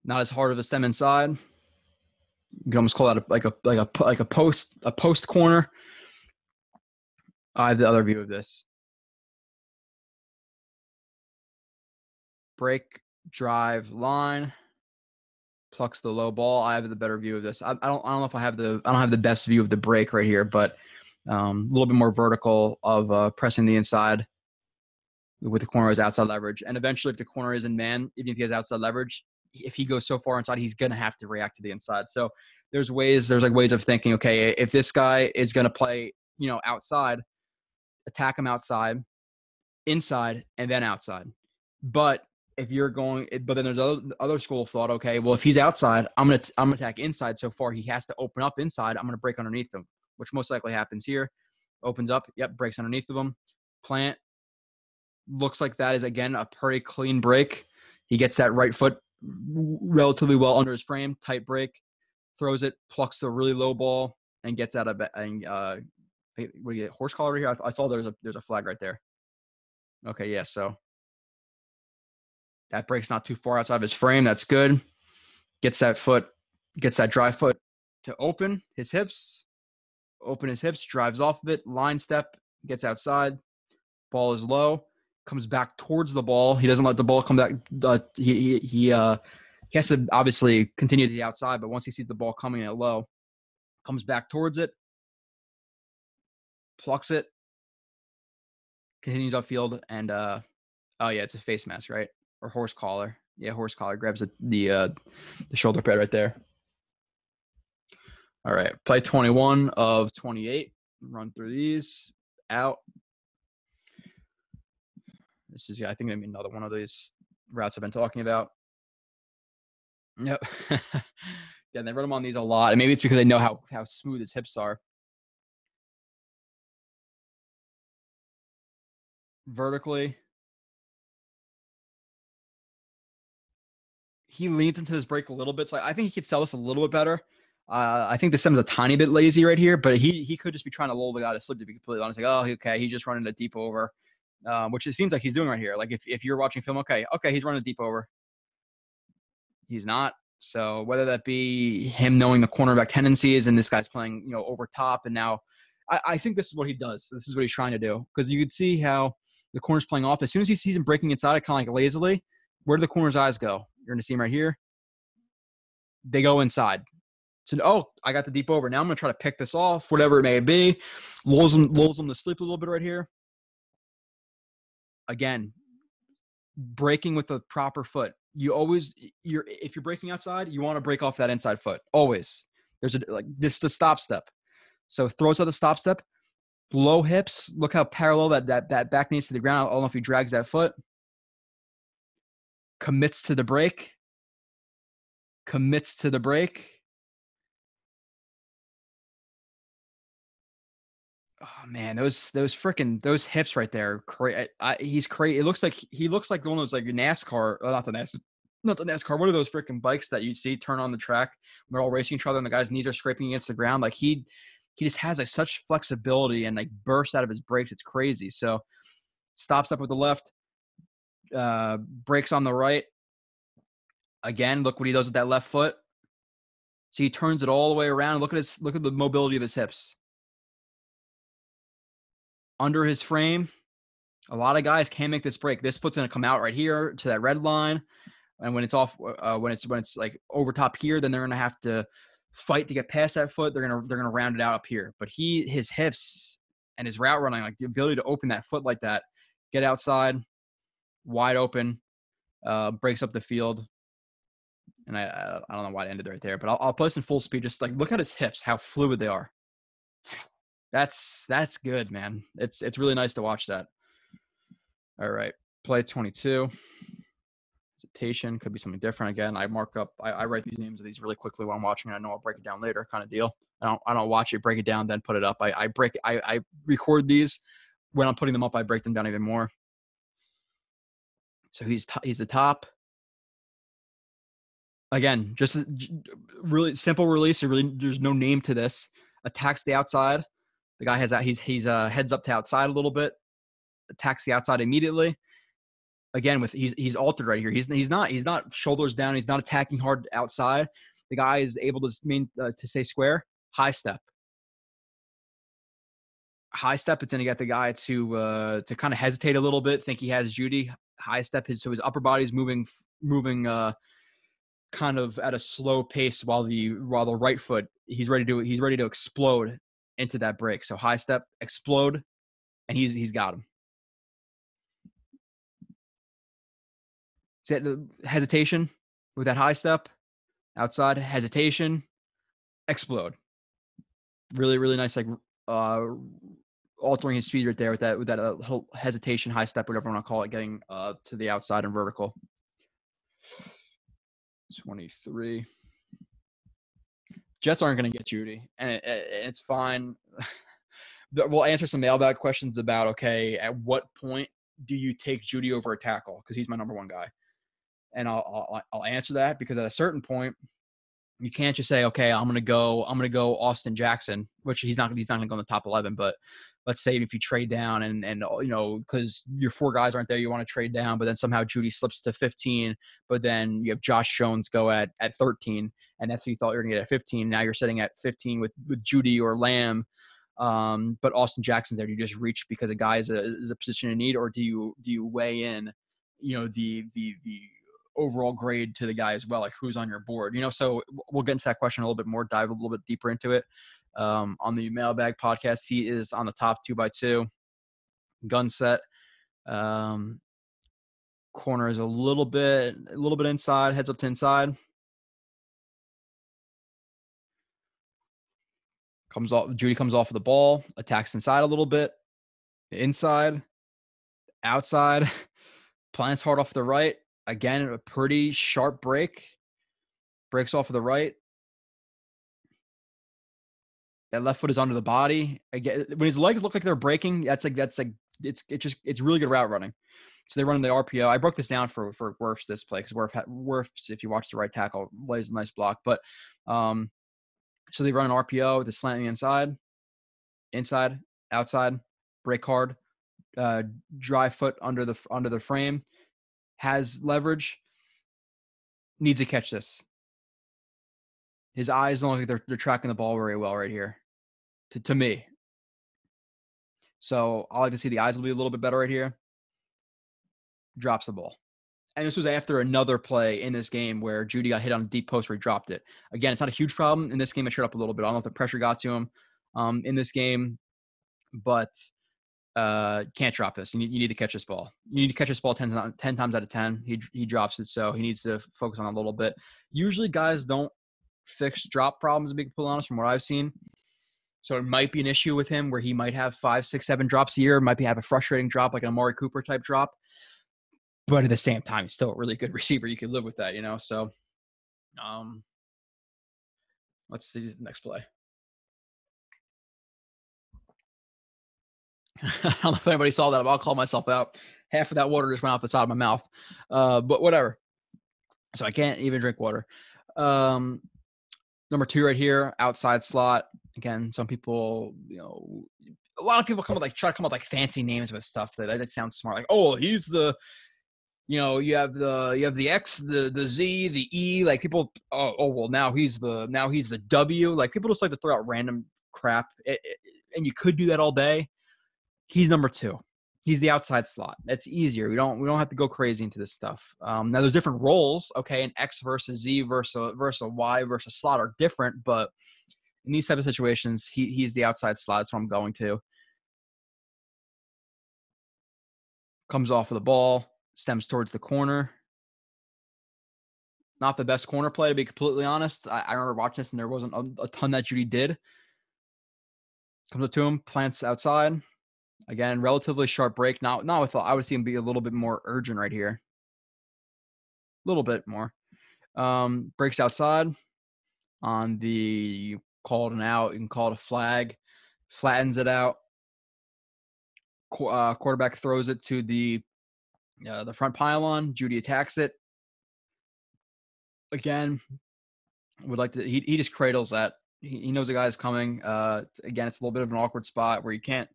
Not as hard of a stem inside. You can almost call that like a post corner. I have the other view of this. Break, drive, line, plucks the low ball. I have the better view of this. I don't know if I don't have the best view of the break right here, but a little bit more vertical of pressing the inside with the corner as outside leverage. And eventually, if the corner is in man, even if he has outside leverage, if he goes so far inside, he's going to have to react to the inside. So there's ways of thinking, okay, if this guy is going to play, outside, attack him outside, inside, and then outside. But if you're going, but then there's other school of thought, okay, well, if he's outside, I'm going to attack inside so far. He has to open up inside. I'm going to break underneath him, which most likely happens here. Opens up. Yep. Breaks underneath of him. Plant. Looks like that is, again, a pretty clean break. He gets that right foot relatively well under his frame. Tight break. Throws it, plucks the really low ball, and gets out of it. And what do you get? Horse collar right here? I saw there's a flag right there. Okay, yeah, so that break's not too far outside of his frame. That's good. Gets that dry foot to open his hips, drives off of it, line step, gets outside. Ball is low, comes back towards the ball. He doesn't let the ball come back. He has to obviously continue to the outside, but once he sees the ball coming in low, comes back towards it, plucks it, continues upfield, and it's a face mask, right? Or horse collar. Yeah, horse collar. Grabs the shoulder pad right there. All right, play 21 of 28. Run through these. Out. This is, I think, another one of these routes I've been talking about. Yep. Yeah, they run him on these a lot. And maybe it's because they know how smooth his hips are. Vertically. He leans into this break a little bit. So I think he could sell this a little bit better. I think the stem's a tiny bit lazy right here, but he could just be trying to lull the guy to sleep, to be completely honest. Like, oh, okay, he's just running a deep over, which it seems like he's doing right here. Like if you're watching film, okay, he's running a deep over. He's not. So whether that be him knowing the cornerback tendencies and this guy's playing, over top, and now I think this is what he does. This is what he's trying to do, because you could see how the corner's playing off. As soon as he sees him breaking inside, kind of like lazily, where do the corner's eyes go? You're going to see him right here. They go inside. So, I got the deep over. Now I'm going to try to pick this off, whatever it may be. Lulls him to sleep a little bit right here. Again, breaking with the proper foot. If you're breaking outside, you want to break off that inside foot. Always. This is a stop step. So throws out the stop step. Low hips. Look how parallel that back knees to the ground. I don't know if he drags that foot. Commits to the break. Oh man, those hips right there. He's crazy. He looks like one of those like NASCAR, not the NASCAR, not the NASCAR. What are those freaking bikes that you see turn on the track? They're all racing each other, and the guy's knees are scraping against the ground. Like he just has like such flexibility and like bursts out of his brakes. It's crazy. So stops up with the left, brakes on the right. Again, look what he does with that left foot. So he turns it all the way around. Look at the mobility of his hips. Under his frame, a lot of guys can't make this break. This foot's going to come out right here to that red line. And when it's off, when it's like over top here, then they're going to have to fight to get past that foot. They're going to round it out up here. But his hips and his route running, like the ability to open that foot like that, get outside, wide open, breaks up the field. And I don't know why it ended right there, but I'll post in full speed. Just like look at his hips, how fluid they are. That's good, man. It's really nice to watch that. All right, play 22. Hesitation could be something different. Again, I write these names of these really quickly while I'm watching. I know I'll break it down later, kind of deal. I don't watch it, break it down, then put it up. I record these when I'm putting them up. I break them down even more. So he's the top. Again, just a really simple release. There's no name to this. Attacks the outside. The guy has that. He's heads up to outside a little bit. Attacks the outside immediately. Again, he's altered right here. He's not shoulders down. He's not attacking hard outside. The guy is able to stay square. High step. High step. It's going to get the guy to kind of hesitate a little bit. Think he has Jeudy. High step. His upper body's moving kind of at a slow pace while the right foot he's ready to explode into that break. So high step, explode, and he's got him. The hesitation with that high step, outside hesitation, explode. Really, really nice, like altering his speed right there with that whole hesitation, high step, whatever you want to call it, getting to the outside and vertical. 23. Jets aren't going to get Jeudy, and it's fine. We'll answer some mailbag questions about, okay, at what point do you take Jeudy over a tackle? Because he's my number one guy. And I'll answer that, because at a certain point, you can't just say, okay, I'm gonna go Austin Jackson, which he's not gonna go in the top 11. But let's say if you trade down and you know, because your four guys aren't there, you want to trade down, but then somehow Jeudy slips to 15, but then you have Josh Jones go at 13, and that's what you thought you were gonna get at 15. Now you're sitting at 15 with Jeudy or Lamb, but Austin Jackson's there. Do you just reach because a guy is a position in need, or do you weigh in, you know, the overall grade to the guy as well, like who's on your board, you know? So we'll get into that question a little bit more, dive a little bit deeper into it. On the mailbag podcast, he is on the top 2x2 gun set. Corner is a little bit inside, heads up to inside. Jeudy comes off of the ball, attacks inside a little bit, inside, outside, plants hard off the right. Again, a pretty sharp break. Breaks off of the right. That left foot is under the body. Again, when his legs look like they're breaking, it's really good route running. So they run the RPO. I broke this down for Wirfs this play, because Wirfs, if you watch the right tackle, lays a nice block. But so they run an RPO with a slant on the inside, outside, break hard, dry foot under the frame. Has leverage, needs to catch this. His eyes don't look like they're tracking the ball very well right here, to me. So I'll like to see the eyes will be a little bit better right here. Drops the ball. And this was after another play in this game where Jeudy got hit on a deep post where he dropped it. Again, it's not a huge problem. In this game, it showed up a little bit. I don't know if the pressure got to him in this game, but can't drop this. You need to catch this ball. You need to catch this ball 10 times out of 10. He drops it, so he needs to focus on it a little bit. Usually guys don't fix drop problems, to be completely honest, from what I've seen. So it might be an issue with him where he might have 5, 6, 7 drops a year. Might have a frustrating drop, like an Amari Cooper type drop. But at the same time, he's still a really good receiver. You could live with that, you know? So let's see the next play. I don't know if anybody saw that, but I'll call myself out. Half of that water just went off the side of my mouth. But whatever. So I can't even drink water. Number 2 right here, outside slot. Again, some people, a lot of people try to come up with like fancy names with stuff that sounds smart. Like, oh, he's the, you have the X, the Z, the E. Like people, well, now he's the W. Like people just like to throw out random crap, and you could do that all day. He's number 2. He's the outside slot. That's easier. We don't have to go crazy into this stuff. Now there's different roles. Okay, an X versus Z versus Y versus slot are different, but in these type of situations, he's the outside slot. That's what I'm going to. Comes off of the ball, stems towards the corner. Not the best corner play, to be completely honest. I remember watching this, and there wasn't a ton that Jeudy did. Comes up to him, plants outside. Again, relatively sharp break. Not with, I would see him be a little bit more urgent right here. A little bit more. Breaks outside on the, you called an out, you can call it a flag, flattens it out. Quarterback throws it to the front pylon. Jeudy attacks it. Again, would like to, he just cradles that. He knows the guy's coming. Again, it's a little bit of an awkward spot where he can't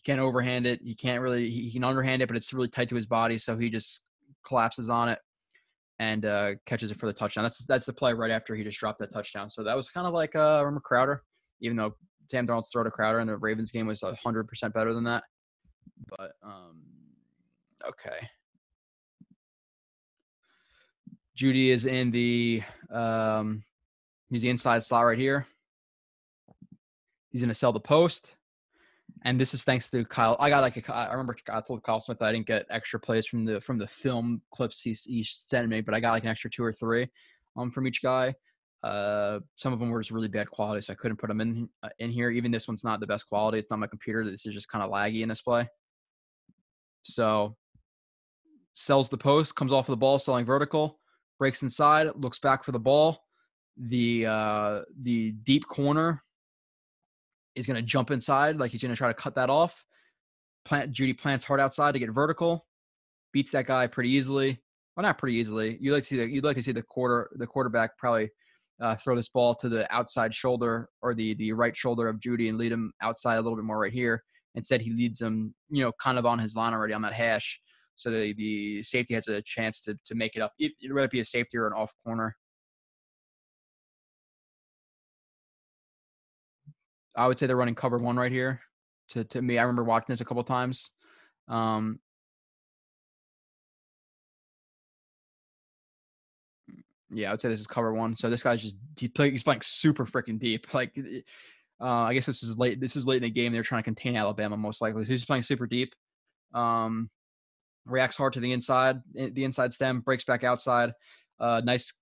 overhand it. He can underhand it, but it's really tight to his body. So he just collapses on it and catches it for the touchdown. That's the play right after he just dropped that touchdown. So that was kind of like, remember Crowder, even though Sam Darnold's throw to Crowder in the Ravens game was 100% better than that. But, okay. Jeudy is in the, he's the inside slot right here. He's going to sell the post. And this is thanks to Kyle. I remember I told Kyle Smith that I didn't get extra plays from the film clips he sent me, but I got like an extra 2 or 3 from each guy. Some of them were just really bad quality, so I couldn't put them in here. Even this one's not the best quality. It's not my computer. This is just kind of laggy in this play. So sells the post, comes off of the ball, selling vertical, breaks inside, looks back for the ball. The deep corner is going to jump inside, like he's going to try to cut that off. Jeudy plants hard outside to get vertical, beats that guy pretty easily. Well, not pretty easily. You'd like to see the quarterback probably throw this ball to the outside shoulder or the right shoulder of Jeudy and lead him outside a little bit more right here. Instead, he leads him, kind of on his line already on that hash. So the safety has a chance to make it up. It might be a safety or an off corner. I would say they're running cover 1 right here. To me, I remember watching this a couple times. Yeah, I would say this is cover 1. So this guy's he's playing super freaking deep. Like, I guess this is late in the game. They're trying to contain Alabama most likely. So he's playing super deep. Reacts hard to the inside stem, breaks back outside. Nice,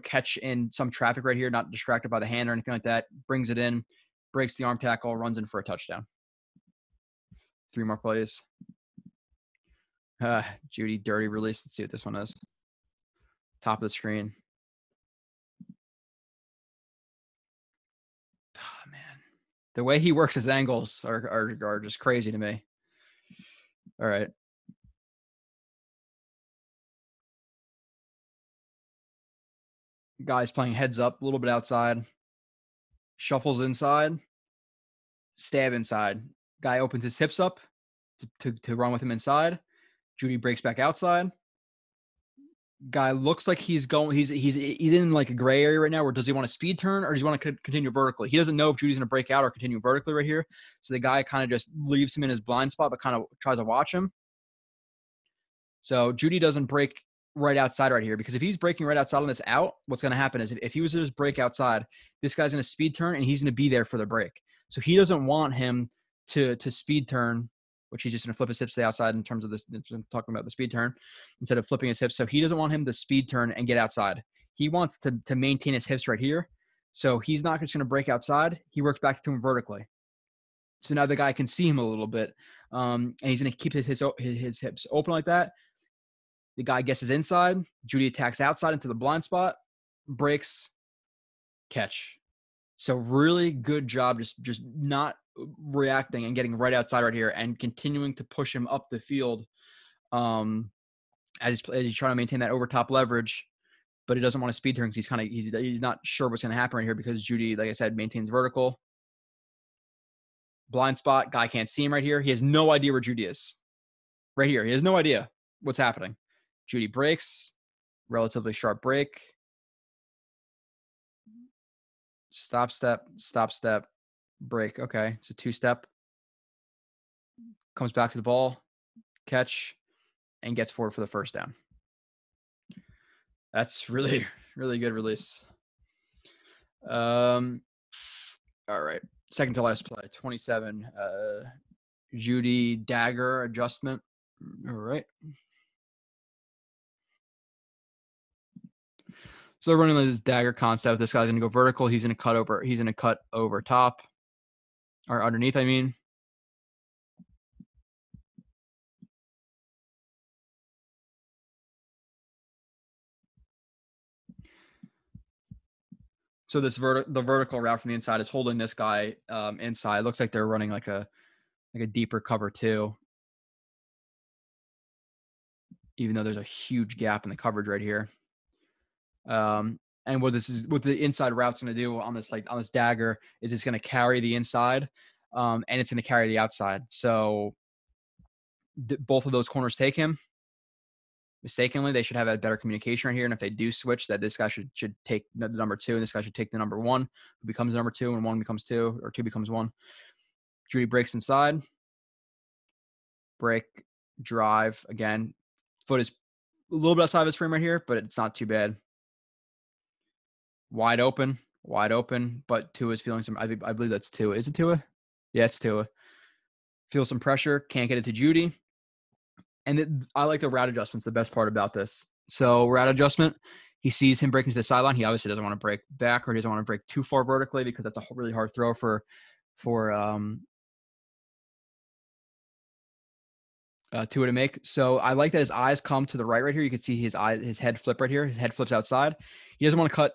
catch in some traffic right here, not distracted by the hand or anything like that. Brings it in, breaks the arm tackle, runs in for a touchdown. 3 more plays. Jeudy, dirty release. Let's see what this one is. Top of the screen. Oh, man. The way he works his angles are just crazy to me. All right. Guy's playing heads up, a little bit outside. Shuffles inside. Stab inside. Guy opens his hips up to run with him inside. Jeudy breaks back outside. Guy looks like he's in like a gray area right now where does he want to speed turn or does he want to continue vertically? He doesn't know if Judy's going to break out or continue vertically right here. So the guy kind of just leaves him in his blind spot, but kind of tries to watch him. So Jeudy doesn't break right outside right here because if he's breaking right outside on this out, what's going to happen is if he was to just break outside, this guy's going to speed turn and he's going to be there for the break. So he doesn't want him to speed turn, which he's just going to flip his hips to the outside in terms of this, talking about the speed turn, instead of flipping his hips. So he doesn't want him to speed turn and get outside. He wants to maintain his hips right here. So he's not just going to break outside. He works back to him vertically. So now the guy can see him a little bit. And he's going to keep his hips open like that. The guy guesses inside. Jeudy attacks outside into the blind spot. Breaks. Catch. So really good job just not reacting and getting right outside right here and continuing to push him up the field as he's trying to maintain that over top leverage. but he doesn't want to speed turn because he's not sure what's going to happen right here because Jeudy, like I said, maintains vertical. Blind spot. Guy can't see him right here. He has no idea where Jeudy is. Right here. He has no idea what's happening. Jeudy breaks. Relatively sharp break. Stop step. Break. Okay. So 2-step. Comes back to the ball. Catch. And gets forward for the first down. That's really, really good release. All right. Second to last play. 27. Jeudy dagger adjustment. All right. So they're running this dagger concept. This guy's going to go vertical. He's going to cut over. He's going to cut over top or underneath, I mean. So this the vertical route from the inside is holding this guy inside. It looks like they're running like a deeper cover 2. Even though there's a huge gap in the coverage right here. And what the inside route's going to do on this dagger is it's going to carry the inside, and it's going to carry the outside. So both of those corners take him. Mistakenly, they should have a better communication right here. And if they do switch, that this guy should take the number 2, and this guy should take the number 1, who becomes number 2, and 1 becomes 2, or 2 becomes 1. Jeudy breaks inside. Break, drive again. Foot is a little bit outside of his frame right here, but it's not too bad. Wide open, but Tua is feeling some. I believe that's Tua. Is it Tua? Yeah, it's Tua. Feels some pressure. Can't get it to Jeudy. And I like the route adjustments. The best part about this. So route adjustment. He sees him breaking to the sideline. He obviously doesn't want to break back, or he doesn't want to break too far vertically because that's a really hard throw for Tua to make. So I like that his eyes come to the right here. You can see his head flip right here. His head flips outside. He doesn't want to cut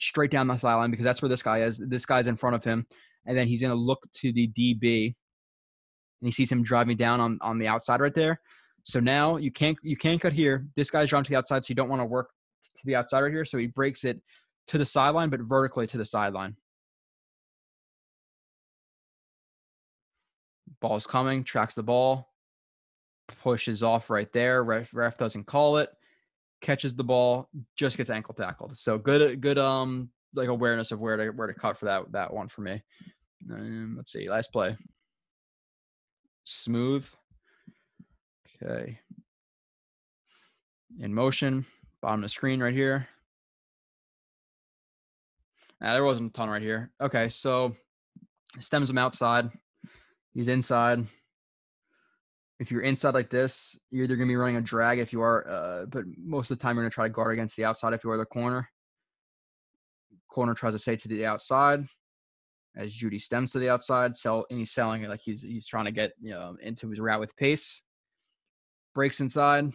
straight down the sideline because that's where this guy is. This guy's in front of him, and then he's going to look to the DB, and he sees him driving down on the outside right there. So now you can't cut here. This guy's driving to the outside, so you don't want to work to the outside right here. So he breaks it to the sideline, but vertically to the sideline. Ball's coming, tracks the ball, pushes off right there. Ref doesn't call it. Catches the ball, just gets ankle tackled. So good like awareness of where to cut for that one for me. Let's see, last play. Smooth. Okay. In motion, bottom of the screen right here. There wasn't a ton right here. Okay, so stems him outside. He's inside. If you're inside like this, you're either going to be running a drag if you are, but most of the time you're going to try to guard against the outside if you are the corner. Corner tries to stay to the outside as Jeudy stems to the outside. And he's selling it like he's trying to get into his route with pace. Breaks inside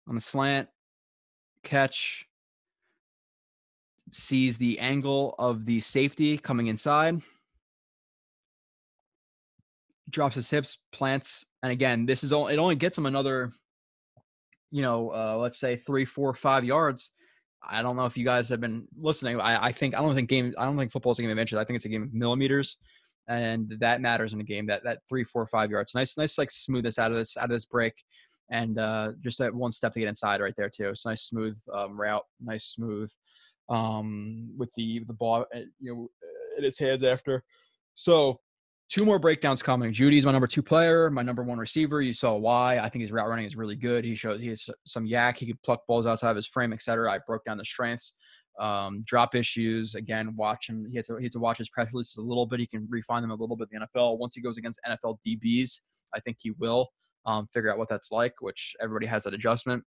on the slant. Catch. Sees the angle of the safety coming inside. Drops his hips, plants, and again, it only gets him another, let's say 3, 4, 5 yards. I don't know if you guys have been listening. I don't think football is a game of inches. I think it's a game of millimeters, and that matters in a game. That 3, 4, 5 yards. Nice like smoothness out of this break, and just that one step to get inside right there too. It's nice smooth route, nice smooth with the ball in his hands after. So 2 more breakdowns coming. Jeudy's my number 2 player, my number 1 receiver. You saw why. I think his route running is really good. He has some yak. He can pluck balls outside of his frame, etc. I broke down the strengths. Drop issues. Again, watch him. He has to watch his press releases a little bit. He can refine them a little bit in the NFL. Once he goes against NFL DBs, I think he will figure out what that's like, which everybody has that adjustment.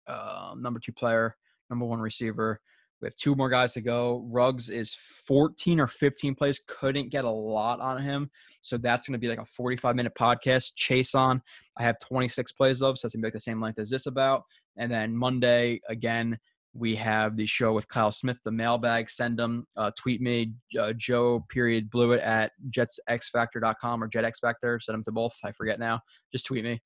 Number 2 player, number 1 receiver. We have 2 more guys to go. Ruggs is 14 or 15 plays. Couldn't get a lot on him. So that's going to be like a 45-minute podcast. Chase on. I have 26 plays of, so it's going to be like the same length as this about. And then Monday, again, we have the show with Kyle Smith, the mailbag. Send them. Tweet me, Joe.Blewett at jetsxfactor.com or jetxfactor. Send them to both. I forget now. Just tweet me.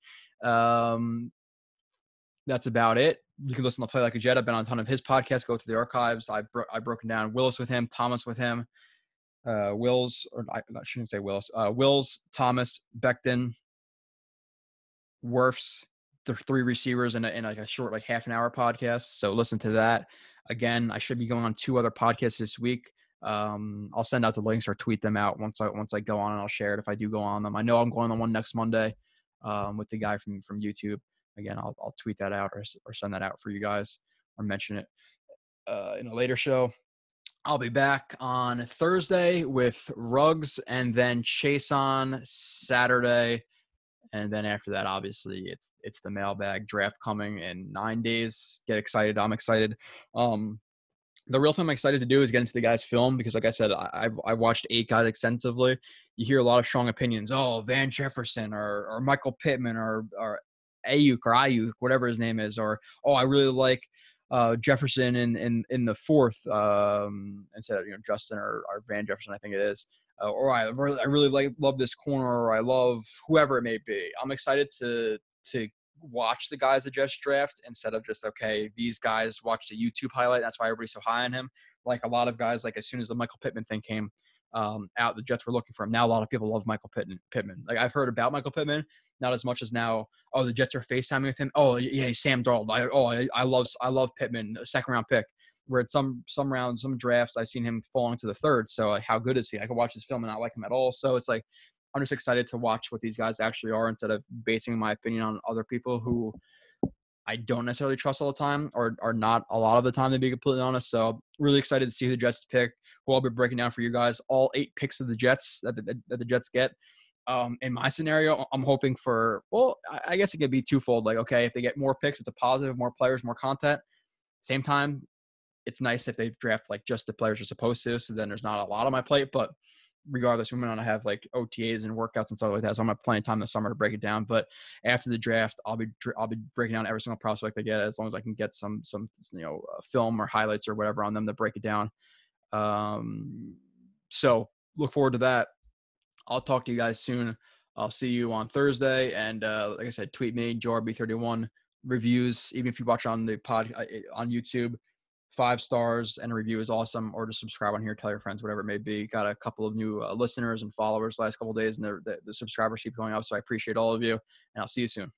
That's about it. You can listen to Play Like a Jet. I've been on a ton of his podcasts. Go through the archives. I've broken down Willis with him, Thomas with him, Wills, or I shouldn't say Willis. Wills, Thomas, Becton, Wirfs, the 3 receivers in like a short, like half an hour podcast. So listen to that. Again, I should be going on 2 other podcasts this week. I'll send out the links or tweet them out once I go on, and I'll share it if I do go on them. I know I'm going on one next Monday with the guy from YouTube. Again, I'll tweet that out or send that out for you guys or mention it in a later show. I'll be back on Thursday with Ruggs and then Chase on Saturday. And then after that, obviously, it's the mailbag draft coming in 9 days. Get excited. I'm excited. The real thing I'm excited to do is get into the guys' film because, like I said, I watched 8 guys extensively. You hear a lot of strong opinions. Oh, Van Jefferson or Michael Pittman or Ayuk, whatever his name is. Or, oh, I really like Jefferson in the 4th instead of Justin or Van Jefferson, I think it is. Or I really love this corner, or I love whoever it may be. I'm excited to watch the guys that just draft instead of just, okay, these guys watched a YouTube highlight. That's why everybody's so high on him. Like a lot of guys, like as soon as the Michael Pittman thing came out, the Jets were looking for him. Now a lot of people love Michael Pittman. Like I've heard about Michael Pittman, not as much as now. Oh, the Jets are FaceTiming with him. Oh yeah, Sam Darnold. I love Pittman, a 2nd round pick. Where at some rounds, some drafts, I've seen him falling to the 3rd. So like, how good is he? I could watch his film and not like him at all. So it's like, I'm just excited to watch what these guys actually are instead of basing my opinion on other people who I don't necessarily trust all the time or not a lot of the time, to be completely honest. So really excited to see who the Jets pick, who I'll be breaking down for you guys, all 8 picks of the Jets that the Jets get. In my scenario, I'm hoping for, well, I guess it could be twofold. Like, okay, if they get more picks, it's a positive, more players, more content. Same time, it's nice if they draft like just the players are supposed to, so then there's not a lot on my plate. But regardless, we're going to have like OTAs and workouts and stuff like that, so I'm going to have plenty of time this summer to break it down. But after the draft, I'll be breaking down every single prospect I get, as long as I can get some film or highlights or whatever on them to break it down. So look forward to that. I'll talk to you guys soon. I'll see you on Thursday, and like I said, tweet me JoeRB31 reviews, even if you watch on the pod on YouTube. 5 stars and a review is awesome, or just subscribe on here, tell your friends, whatever it may be. Got a couple of new listeners and followers last couple of days, and the subscribers keep going up, so I appreciate all of you, and I'll see you soon.